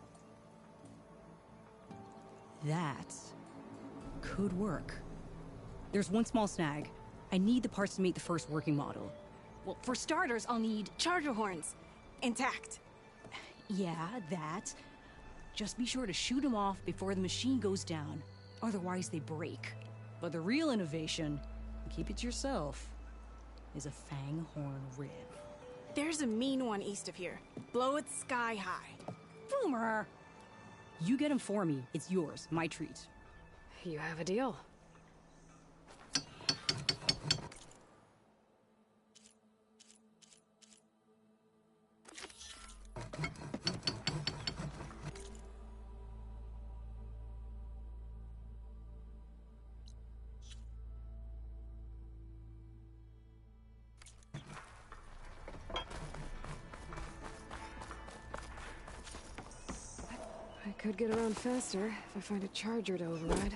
That could work. There's one small snag. I need the parts to make the first working model. Well, for starters, I'll need charger horns. Intact. Yeah, that. Just be sure to shoot them off before the machine goes down. Otherwise, they break. But the real innovation, keep it to yourself, is a fang horn rib. There's a mean one east of here. Blow it sky high. Boomer! You get him for me. It's yours. My treat. You have a deal. I could get around faster if I find a charger to override.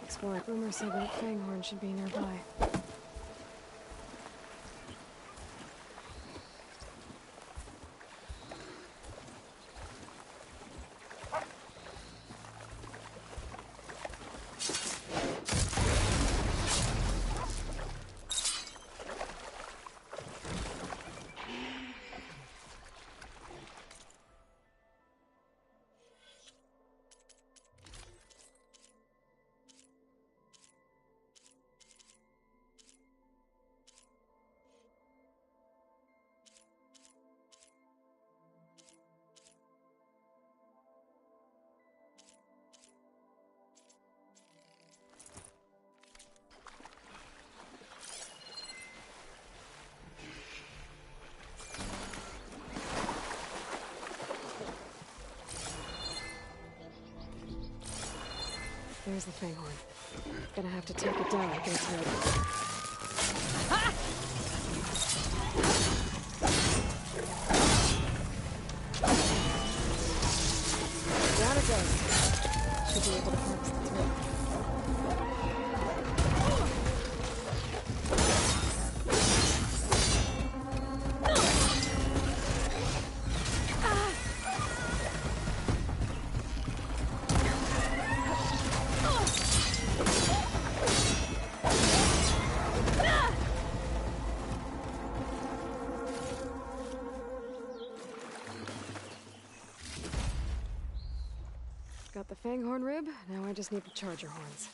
Explorer Boomer said that Fanghorn should be nearby. There's the Fanghorn. Gonna have to take it down to get its ready. Down it goes. Should be able to harvest the thread. Got the fanghorn rib, now I just need the charger horns.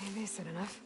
Maybe I said enough.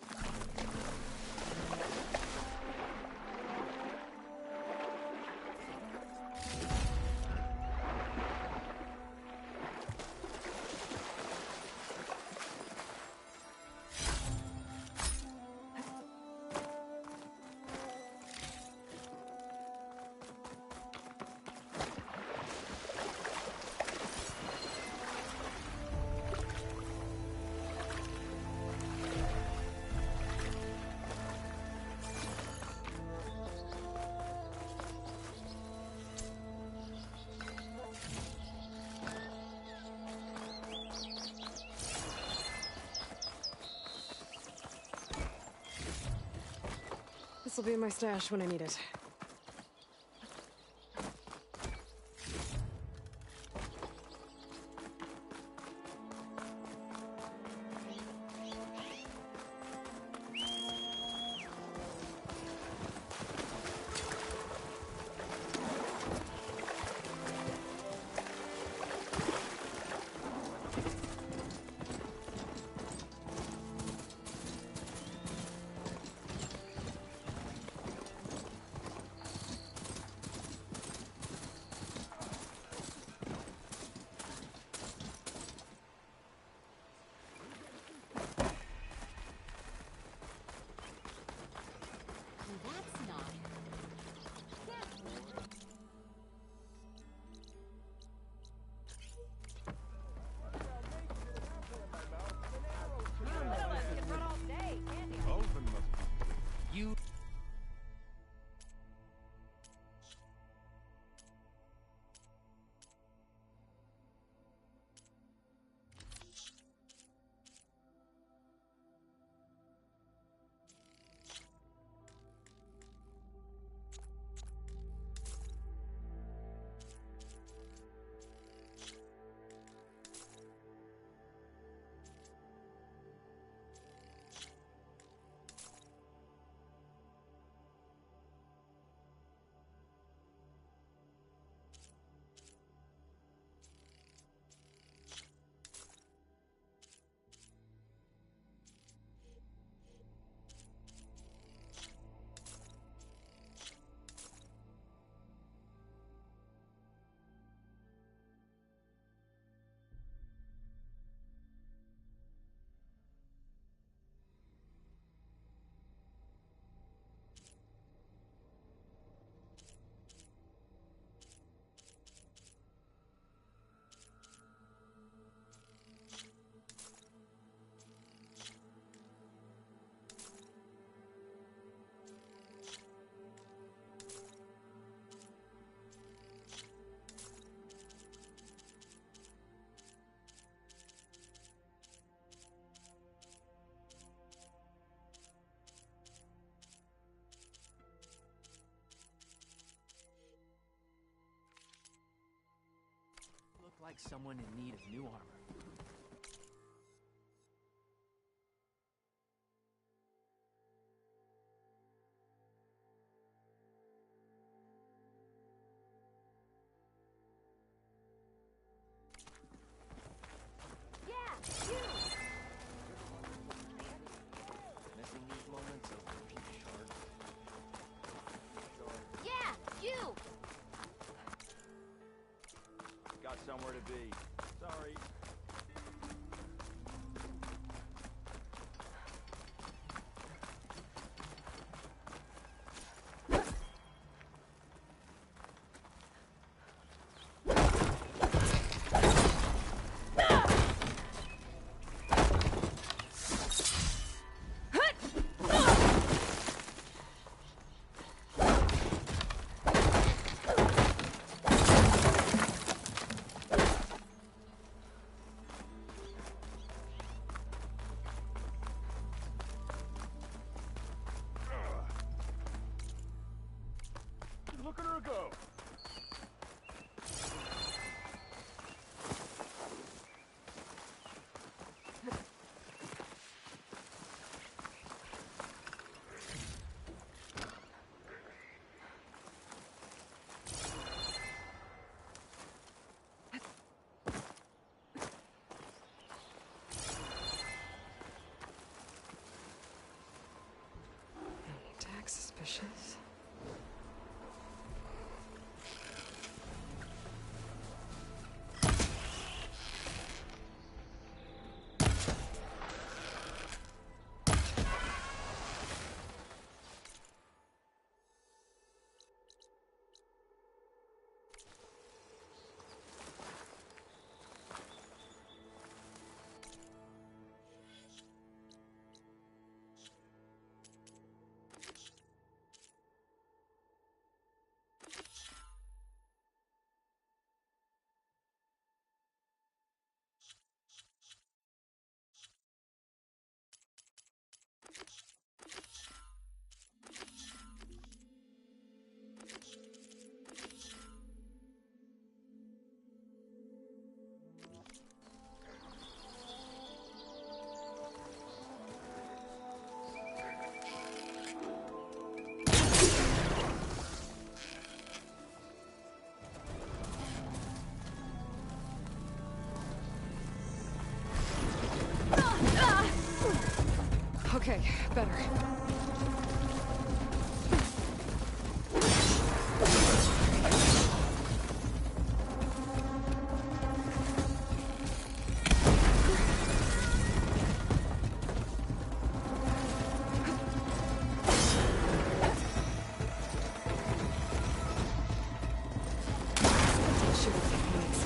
This'll be in my stash when I need it. You... Look like someone in need of new armor. Missing these moments of repeat shards. Yeah, you! Got somewhere to be. Sorry. looks suspicious. Okay, better. Shoot up the points.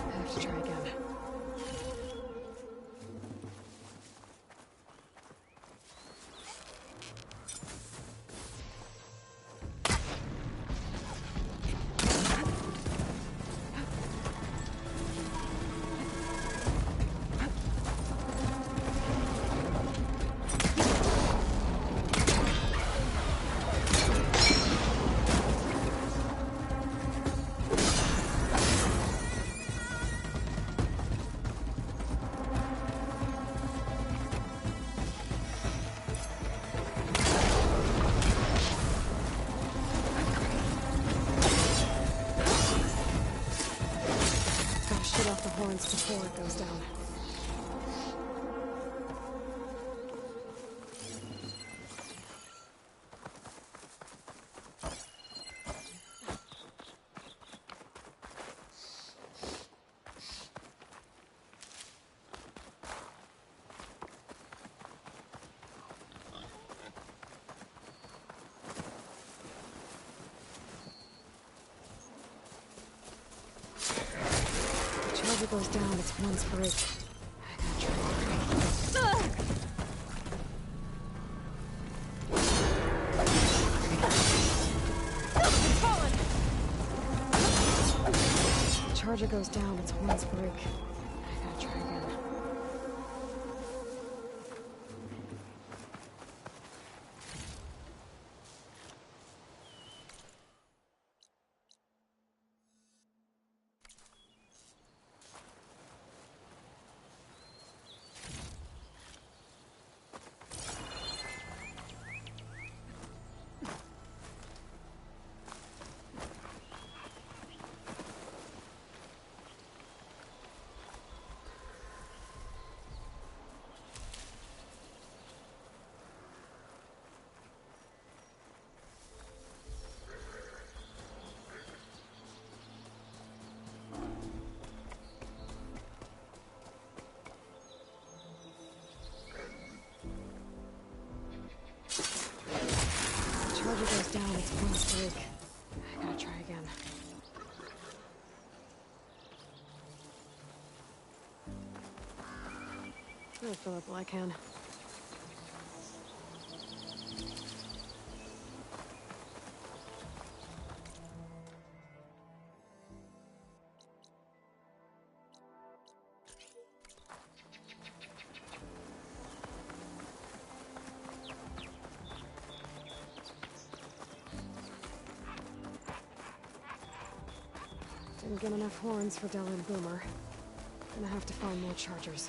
I have to try again. Shoot off the horns before it goes down. If it goes down, it's one's break. I gotta try. The charger goes down, it's one's break. I gotta try again. Charger goes down, it's one's break. I gotta try again. I'll fill up all I can. Didn't get enough horns for Della and Boomer. Gonna have to find more chargers.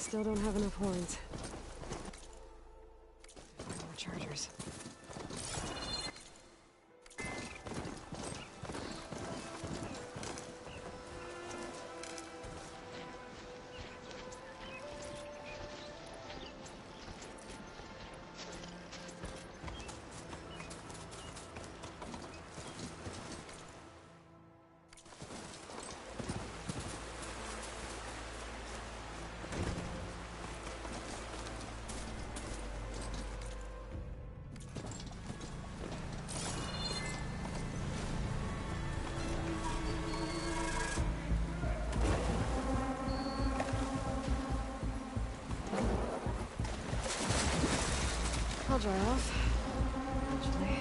Still don't have enough horns. More chargers. I'll dry off. Eventually.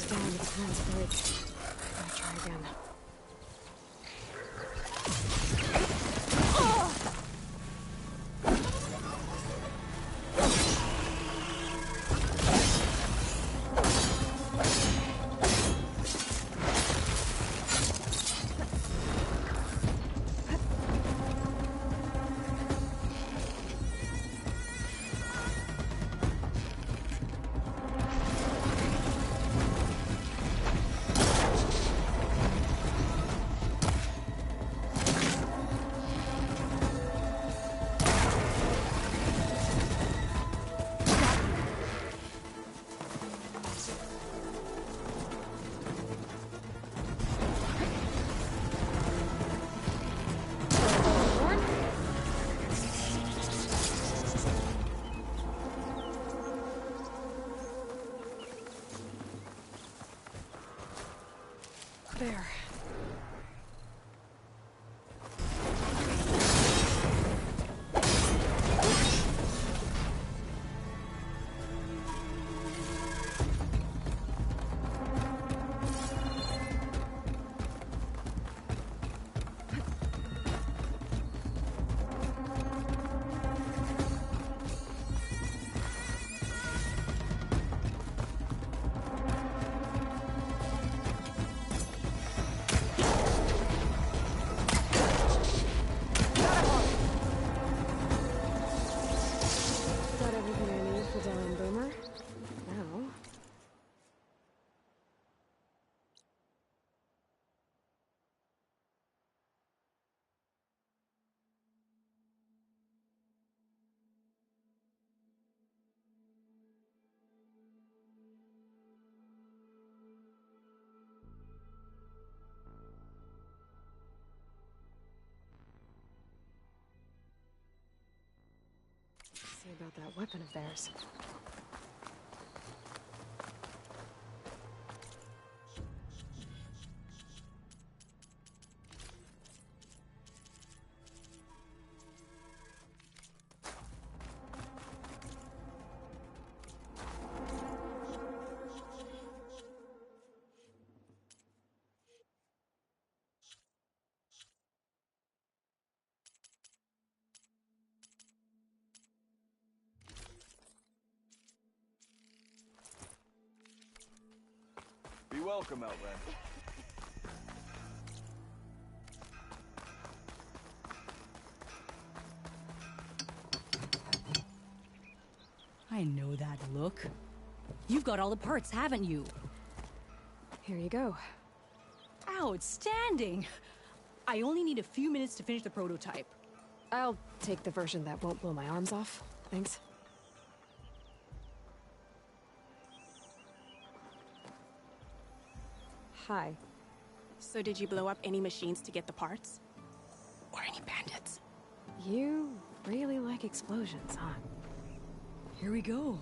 down with the transport. I'll try again. There. See about that weapon of theirs. Be welcome, Outlander. I know that look. You've got all the parts, haven't you? Here you go. Outstanding! I only need a few minutes to finish the prototype. I'll take the version that won't blow my arms off. Thanks. Hi. So did you blow up any machines to get the parts? Or any bandits? You really like explosions, huh? Here we go.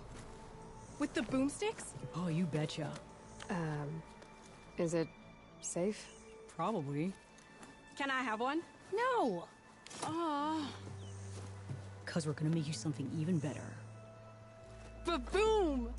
With the boomsticks? Oh, you betcha. Is it safe? Probably. Can I have one? No! Oh. 'Cause we're gonna make you something even better. Ba-boom!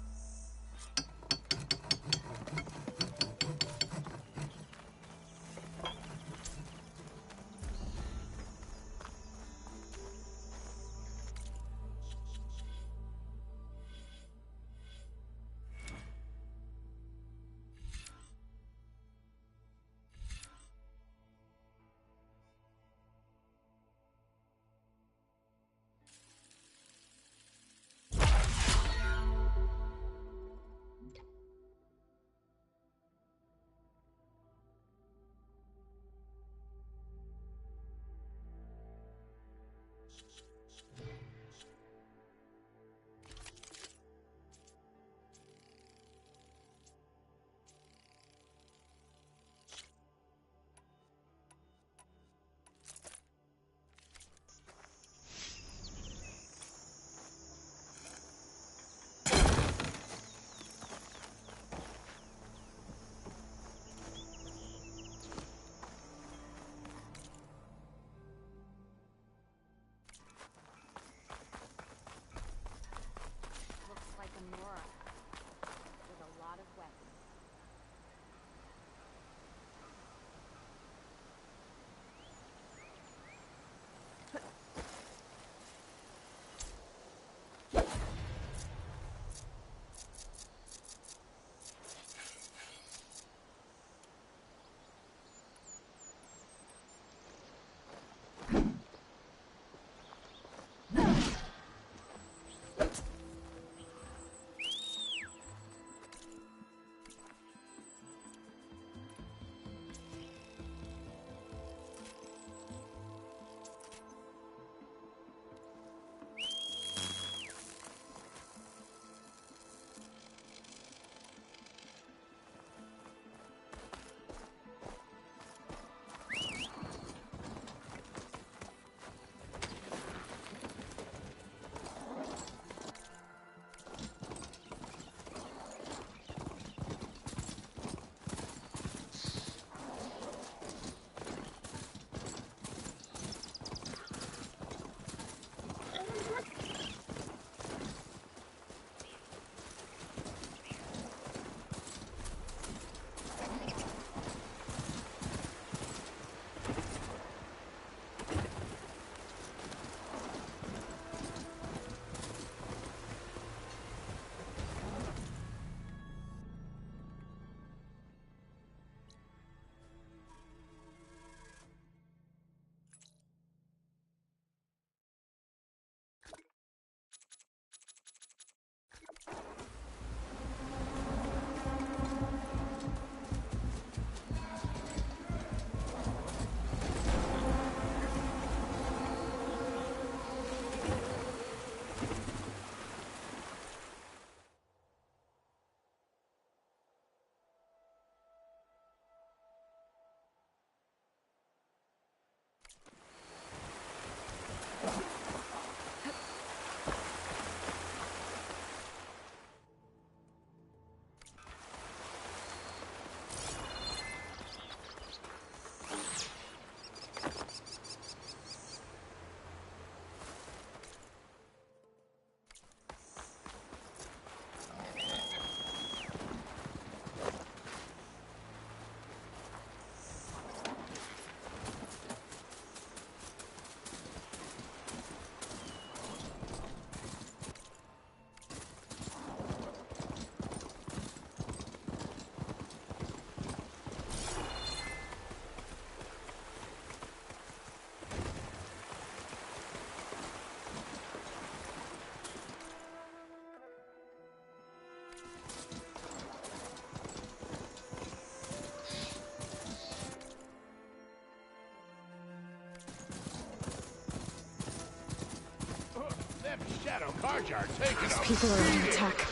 These people are under attack.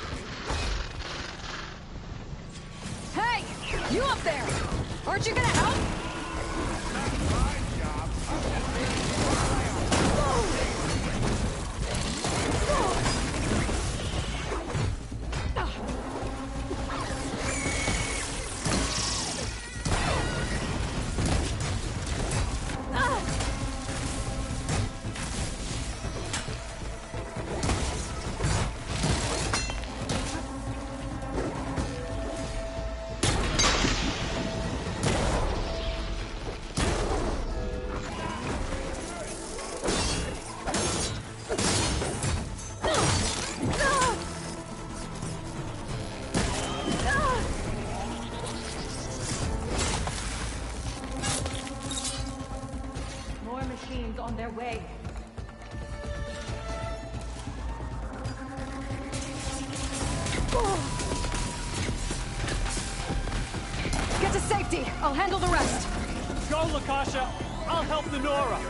Hey! You up there! Aren't you gonna help? More machines on their way. Get to safety! I'll handle the rest! Go, Lakasha! I'll help the Nora!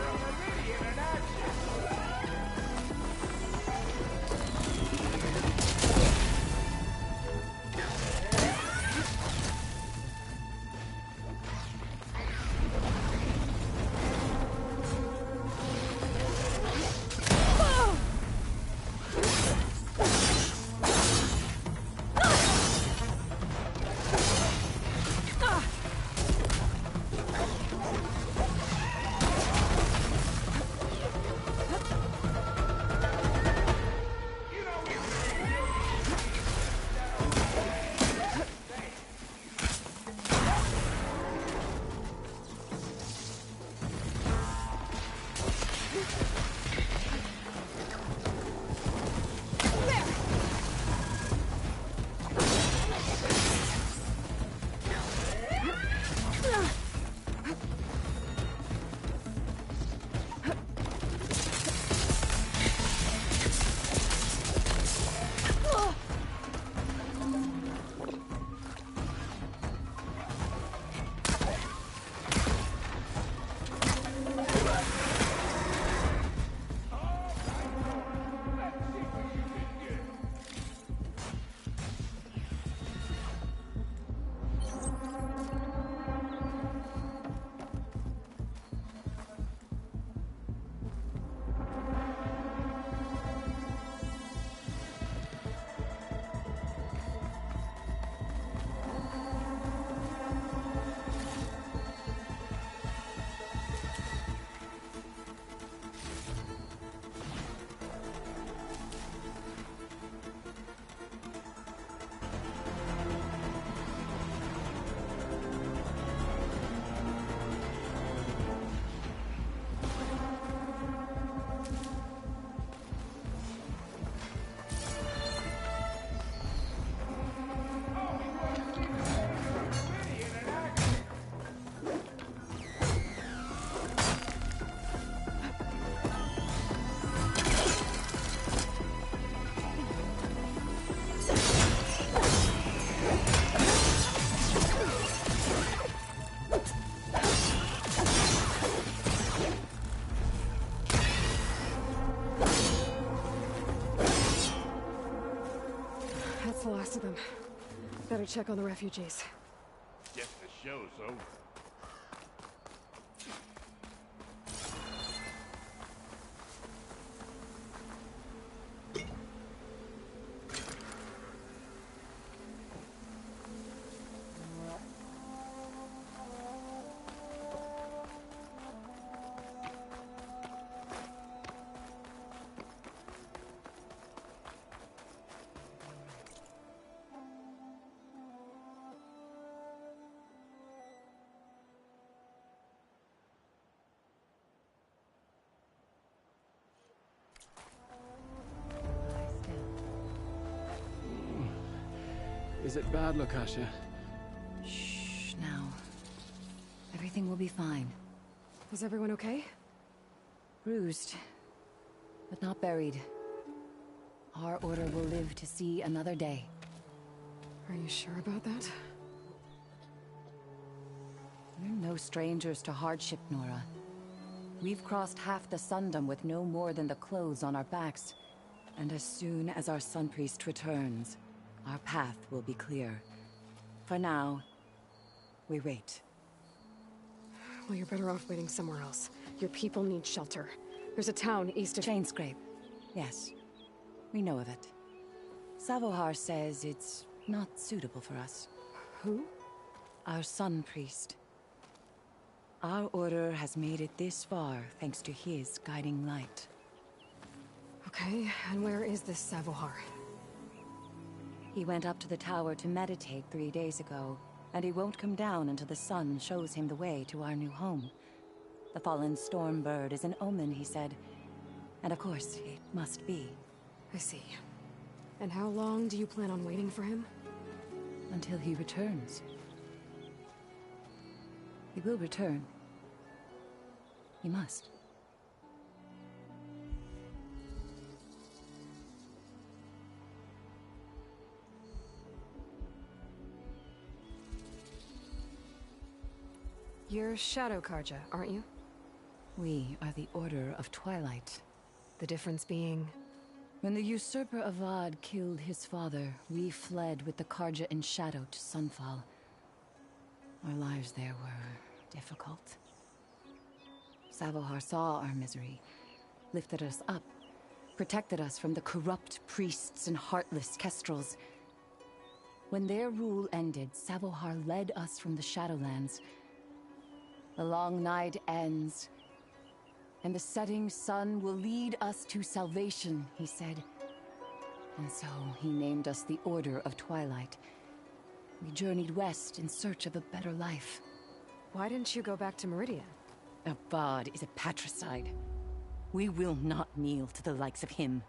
That's the last of them. Better check on the refugees. Guess the show's over. Is it bad, Lakasha? Shh, now. Everything will be fine. Is everyone okay? Bruised, but not buried. Our order will live to see another day. Are you sure about that? We're no strangers to hardship, Nora. We've crossed half the Sundom with no more than the clothes on our backs. And as soon as our Sun Priest returns, our path will be clear. For now, we wait. Well, you're better off waiting somewhere else. Your people need shelter. There's a town east of... Chainscrape. Yes. We know of it. Savohar says it's not suitable for us. Who? Our Sun Priest. Our order has made it this far thanks to his guiding light. Okay, and where is this Savohar? He went up to the tower to meditate 3 days ago, and he won't come down until the sun shows him the way to our new home. The fallen storm bird is an omen, he said. And of course, it must be. I see. And how long do you plan on waiting for him? Until he returns. He will return. He must. You're Shadow Karja, aren't you? We are the Order of Twilight. The difference being... When the usurper Avad killed his father, we fled with the Karja in shadow to Sunfall. Our lives there were difficult. Savohar saw our misery, lifted us up, protected us from the corrupt priests and heartless kestrels. When their rule ended, Savohar led us from the Shadowlands. The long night ends, and the setting sun will lead us to salvation, he said. And so he named us the Order of Twilight. We journeyed west in search of a better life. Why didn't you go back to Meridian? Avad is a patricide. We will not kneel to the likes of him.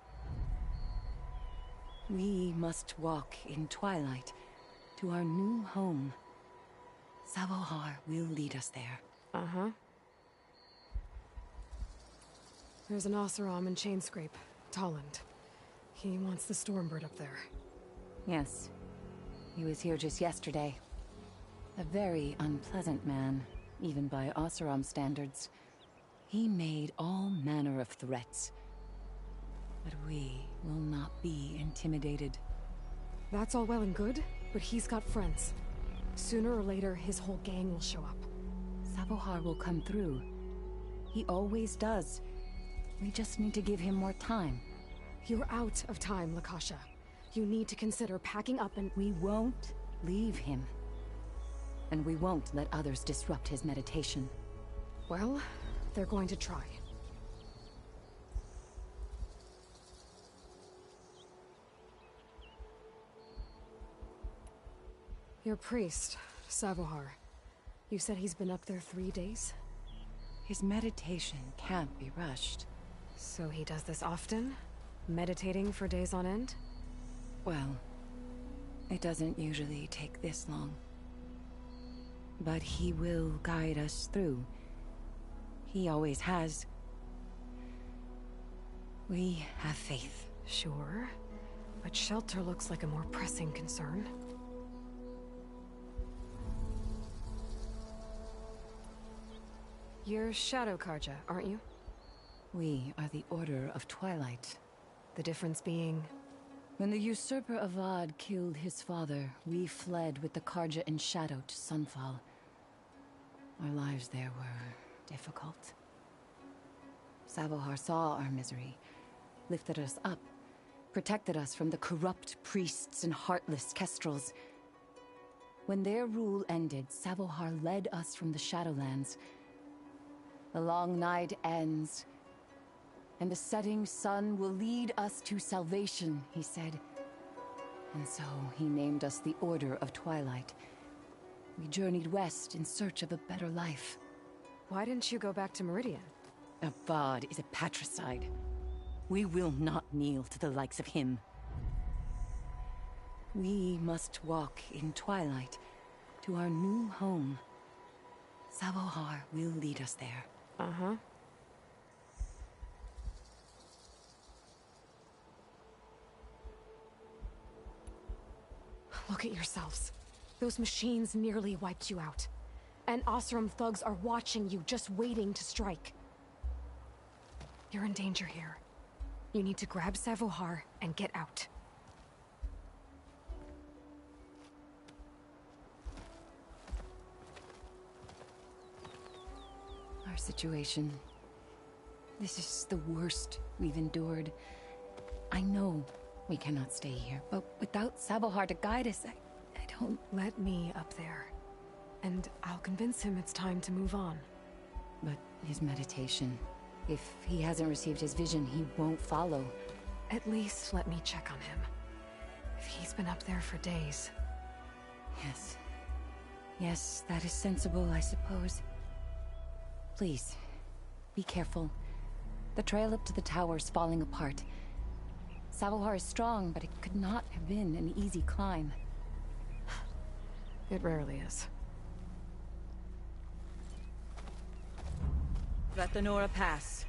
We must walk in twilight to our new home. Savohar will lead us there. Uh-huh. There's an Oseram in Chainscrape, Tolland. He wants the Stormbird up there. Yes. He was here just yesterday. A very unpleasant man, even by Oseram standards. He made all manner of threats. But we will not be intimidated. That's all well and good, but he's got friends. Sooner or later, his whole gang will show up. Savohar will come through. He always does. We just need to give him more time. You're out of time, Lakasha. You need to consider packing up and... We won't leave him. And we won't let others disrupt his meditation. Well, they're going to try. Your priest, Savohar. You said he's been up there 3 days? His meditation can't be rushed. So he does this often? Meditating for days on end? Well, it doesn't usually take this long. But he will guide us through. He always has. We have faith. Sure. But shelter looks like a more pressing concern. You're Shadow Karja, aren't you? We are the Order of Twilight. The difference being... When the usurper Avad killed his father, we fled with the Karja in shadow to Sunfall. Our lives there were difficult. Savohar saw our misery, lifted us up, protected us from the corrupt priests and heartless kestrels. When their rule ended, Savohar led us from the Shadowlands. The long night ends, and the setting sun will lead us to salvation, he said. And so he named us the Order of Twilight. We journeyed west in search of a better life. Why didn't you go back to Meridian? Avad is a patricide. We will not kneel to the likes of him. We must walk in twilight to our new home. Savohar will lead us there. Uh-huh. Look at yourselves. Those machines nearly wiped you out. And Oseram thugs are watching you, just waiting to strike. You're in danger here. You need to grab Savohar and get out. Our situation. This is the worst we've endured. I know we cannot stay here, but without Savohar to guide us, I don't... Let me up there. And I'll convince him it's time to move on. But his meditation... If he hasn't received his vision, he won't follow. At least let me check on him. If he's been up there for days. Yes. Yes, that is sensible, I suppose. Please, be careful. The trail up to the tower is falling apart. Savohar is strong, but it could not have been an easy climb. It rarely is. Let the Nora pass.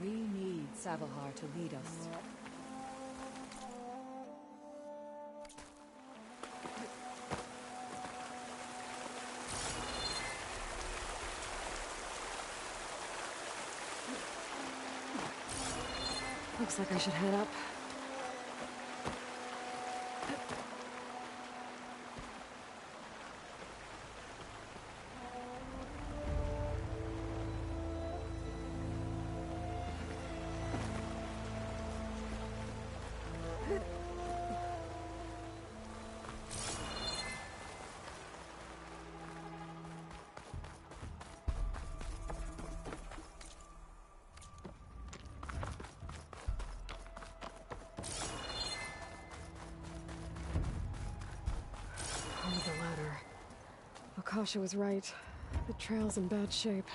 We need Savohar to lead us. Looks like I should head up. The ladder. Akasha was right. The trail's in bad shape.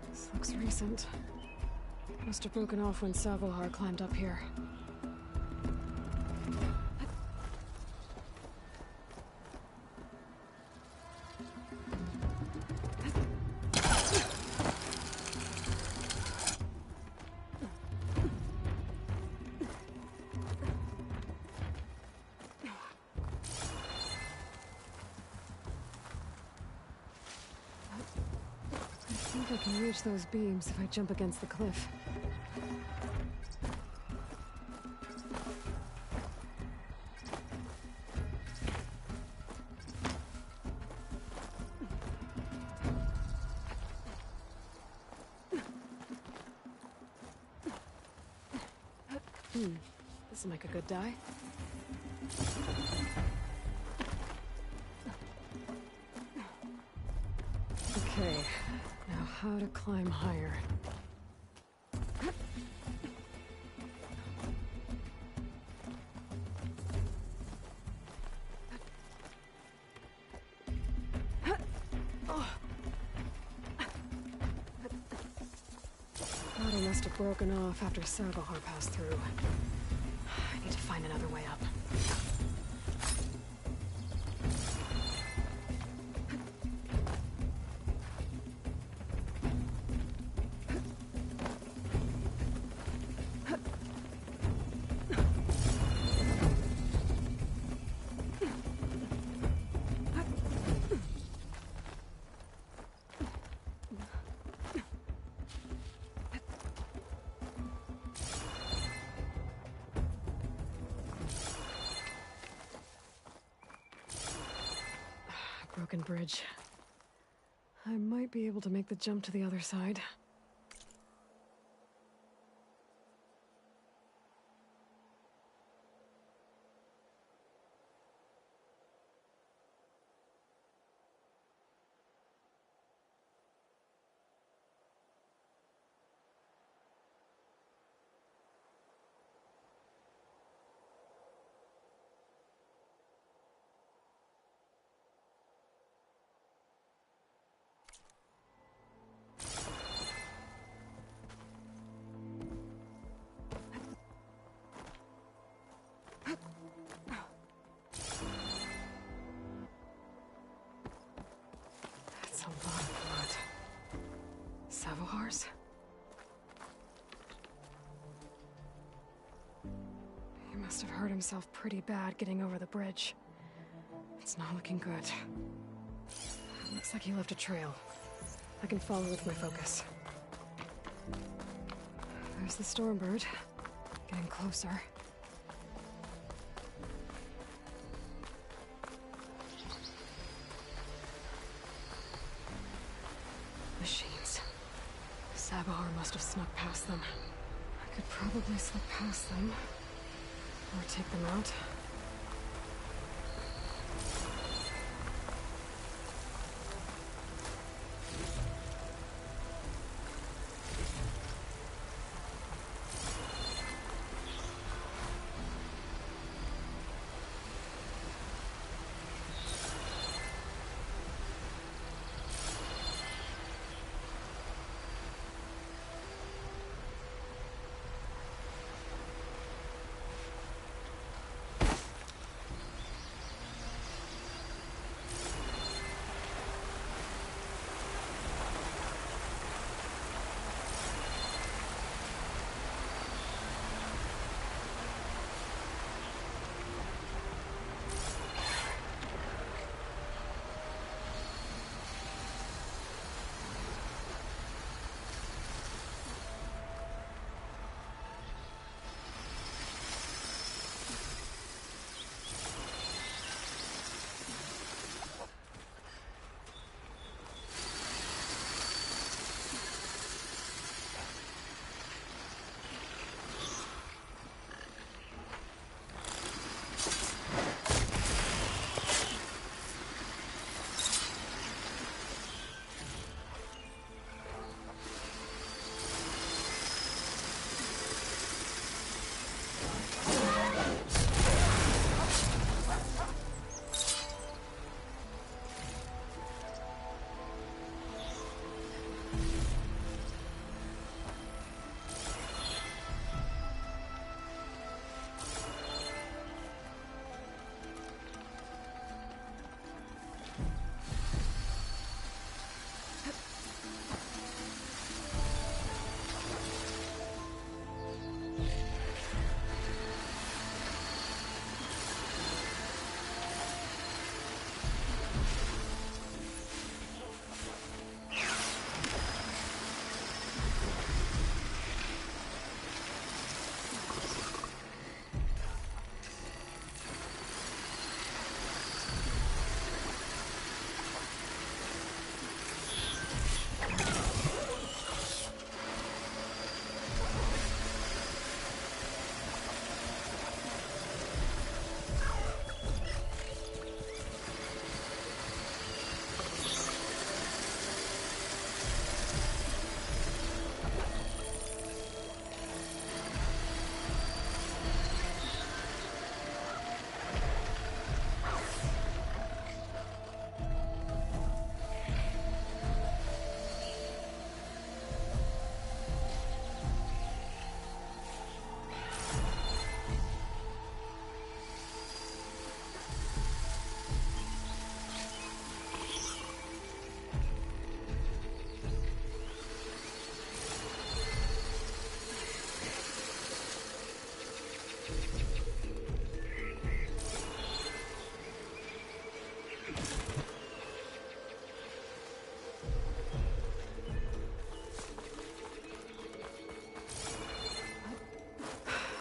This looks recent. Must have broken off when Savohar climbed up here. I think I can reach those beams if I jump against the cliff. This'll make a good die. Okay, now how to climb higher. Ladder must have broken off after Savohar passed through. I need to find another way up. Broken bridge. I might be able to make the jump to the other side. a lot of blood. Savohar's? He must have hurt himself pretty bad getting over the bridge. It's not looking good. Looks like he left a trail. I can follow with my focus. There's the Stormbird. Getting closer. Machines. Sabahar must have snuck past them. I could probably slip past them. Or take them out.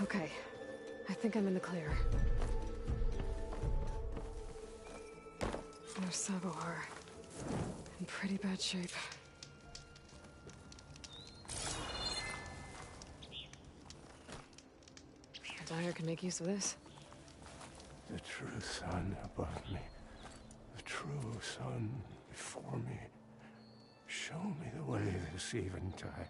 Okay. I think I'm in the clear. There's Savohar. In pretty bad shape. A dyer can make use of this. The true sun above me. The true sun before me. Show me the way this eventide.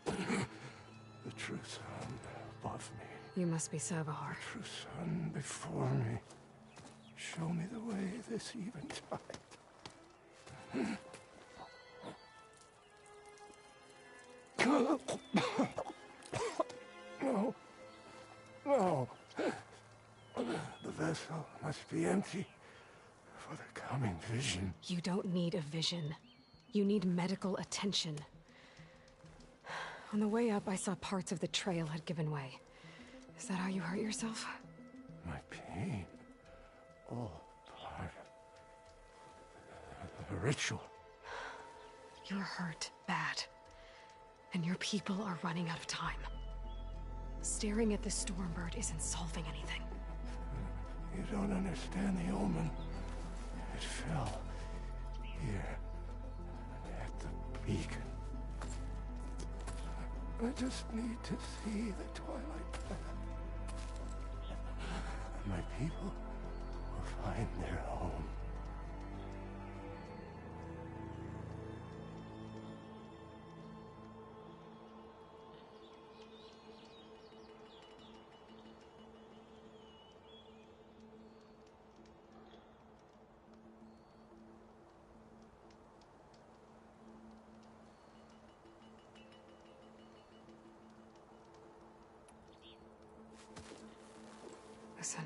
The true sun above me. You must be Savohar. The true sun before me. Show me the way this eventide. No. No. The vessel must be empty, for the incoming vision. You don't need a vision. You need medical attention. On the way up, I saw parts of the trail had given way. Is that how you hurt yourself? My pain. All part of the ritual. You're hurt bad. And your people are running out of time. Staring at the Stormbird isn't solving anything. You don't understand the omen. It fell here at the beacon. I just need to see the twilight path. My people will find their home. Listen,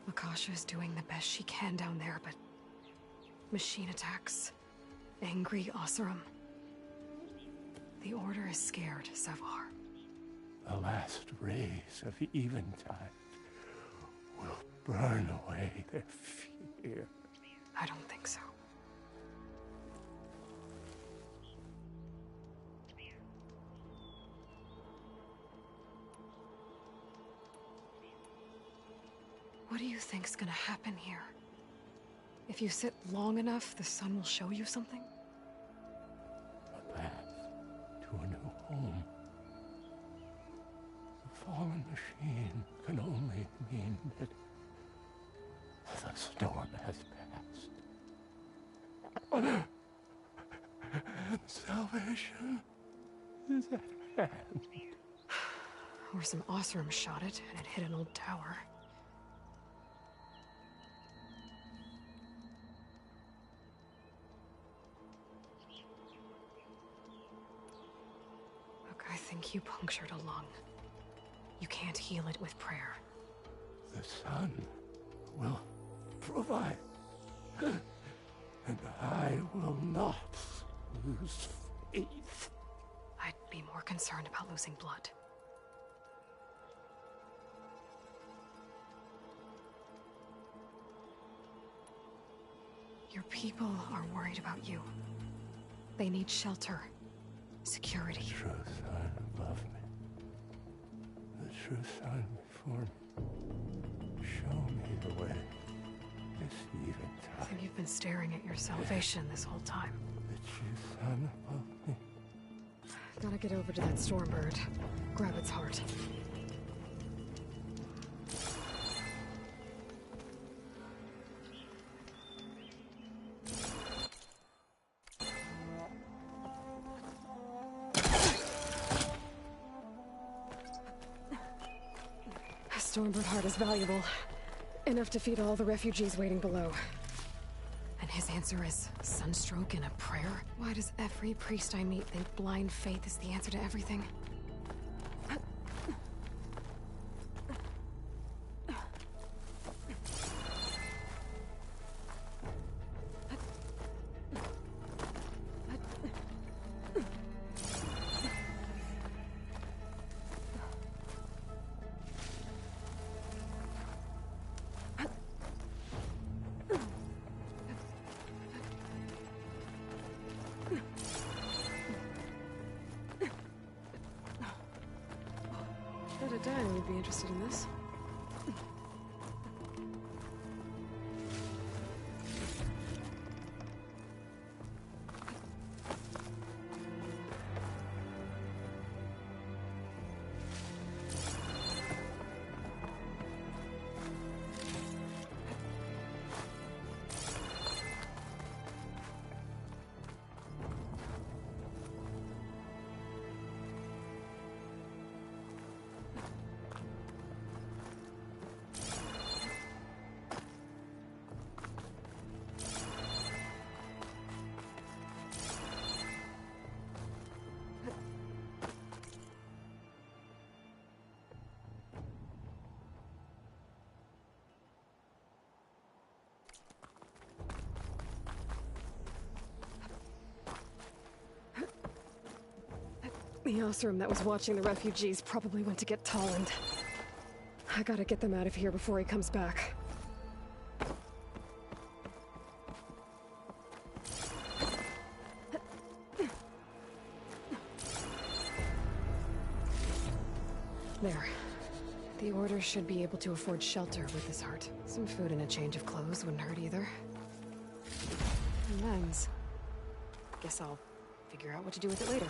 Lakasha is doing the best she can down there, but machine attacks, angry Oseram. The Order is scared, Sevar. The last rays of Eventide will burn away their fear. I don't think so. What do you think's gonna happen here? If you sit long enough, the sun will show you something? A path to a new home. The fallen machine can only mean that the storm has passed. And salvation is at hand. Or some Oseram shot it, and it hit an old tower. I think you punctured a lung. You can't heal it with prayer. The sun will provide. And I will not lose faith. I'd be more concerned about losing blood. Your people are worried about you. They need shelter. Security. The true sun above me. The true sun before me. Show me the way. This eventide. I think you've been staring at your salvation this whole time. The true sun above me. Gotta get over to that Stormbird. Grab its heart. Stormbird heart is valuable. Enough to feed all the refugees waiting below. And his answer is sunstroke and a prayer? Why does every priest I meet think blind faith is the answer to everything? I'd have died, you'd be interested in this. The Osram that was watching the refugees probably went to get Tolland. I gotta get them out of here before he comes back. There. The Order should be able to afford shelter with this heart. Some food and a change of clothes wouldn't hurt either. And lens. Guess I'll figure out what to do with it later.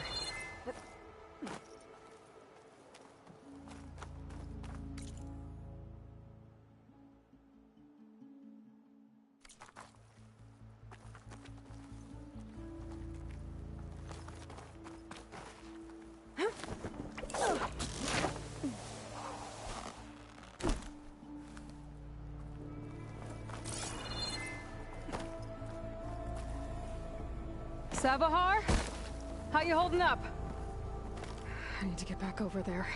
Savahar? How you holding up? I need to get back over there.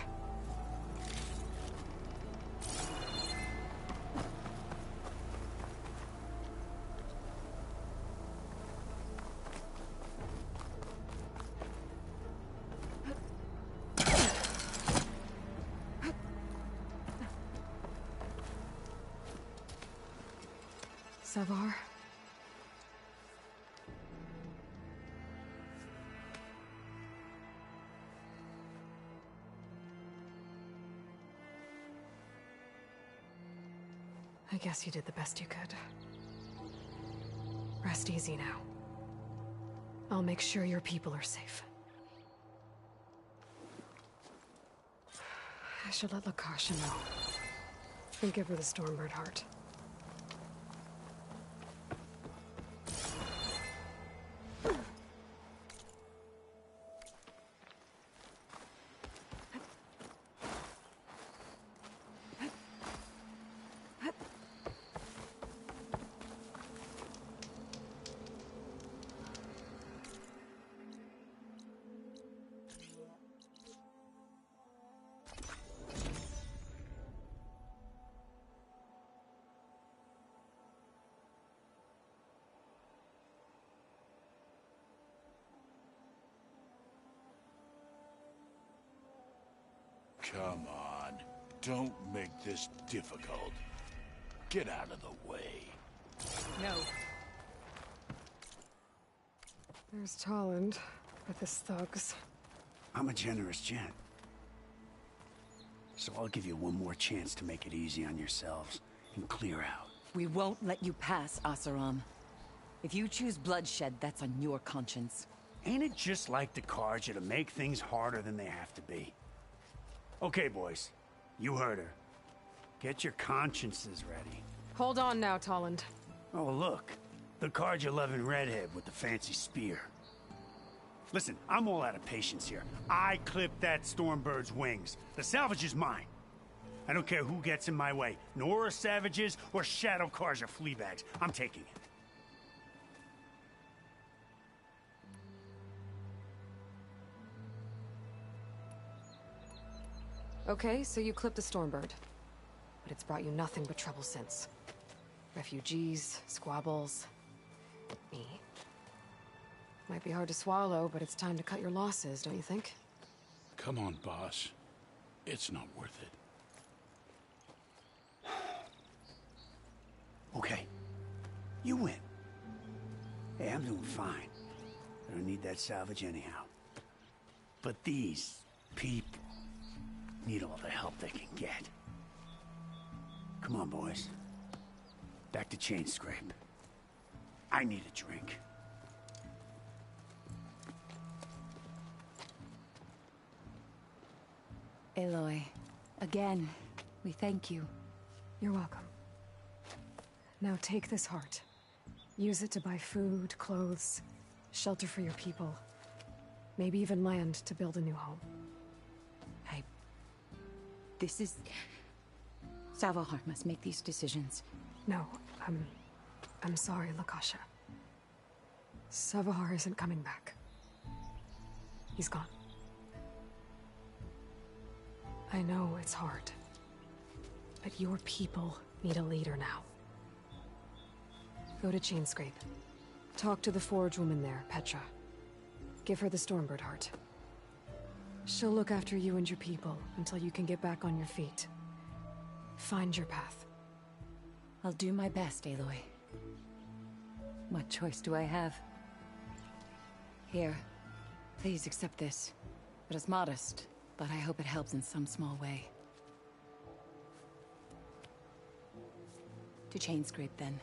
Savahar? I guess you did the best you could. Rest easy now. I'll make sure your people are safe. I should let Lakasha know. And give her the Stormbird heart. Come on. Don't make this difficult. Get out of the way. No. There's Tolland with his thugs. I'm a generous gent. So I'll give you one more chance to make it easy on yourselves and clear out. We won't let you pass, Asaram. If you choose bloodshed, that's on your conscience. Ain't it just like the Carja to make things harder than they have to be? Okay, boys. You heard her. Get your consciences ready. Hold on now, Tolland. Oh, look. The Carja-loving redhead with the fancy spear. Listen, I'm all out of patience here. I clipped that Stormbird's wings. The salvage is mine. I don't care who gets in my way. Nora savages or Shadow Carja fleabags. I'm taking it. Okay, so you clipped the Stormbird. But it's brought you nothing but trouble since. Refugees, squabbles, me. Might be hard to swallow, but it's time to cut your losses, don't you think? Come on, boss. It's not worth it. Okay. You win. Hey, I'm doing fine. I don't need that salvage anyhow. But these people need all the help they can get. Come on, boys. Back to Chain Scrape. I need a drink. Aloy, again, we thank you. You're welcome. Now take this heart. Use it to buy food, clothes, shelter for your people. Maybe even land to build a new home. This is... Savahar must make these decisions. No, I'm sorry, Lakasha. Savahar isn't coming back. He's gone. I know it's hard, but your people need a leader now. Go to Chainscrape. Talk to the Forge woman there, Petra. Give her the Stormbird heart. She'll look after you and your people until you can get back on your feet. Find your path. I'll do my best, Aloy. What choice do I have? Here. Please accept this. It is modest, but I hope it helps in some small way. To chain scrape, then.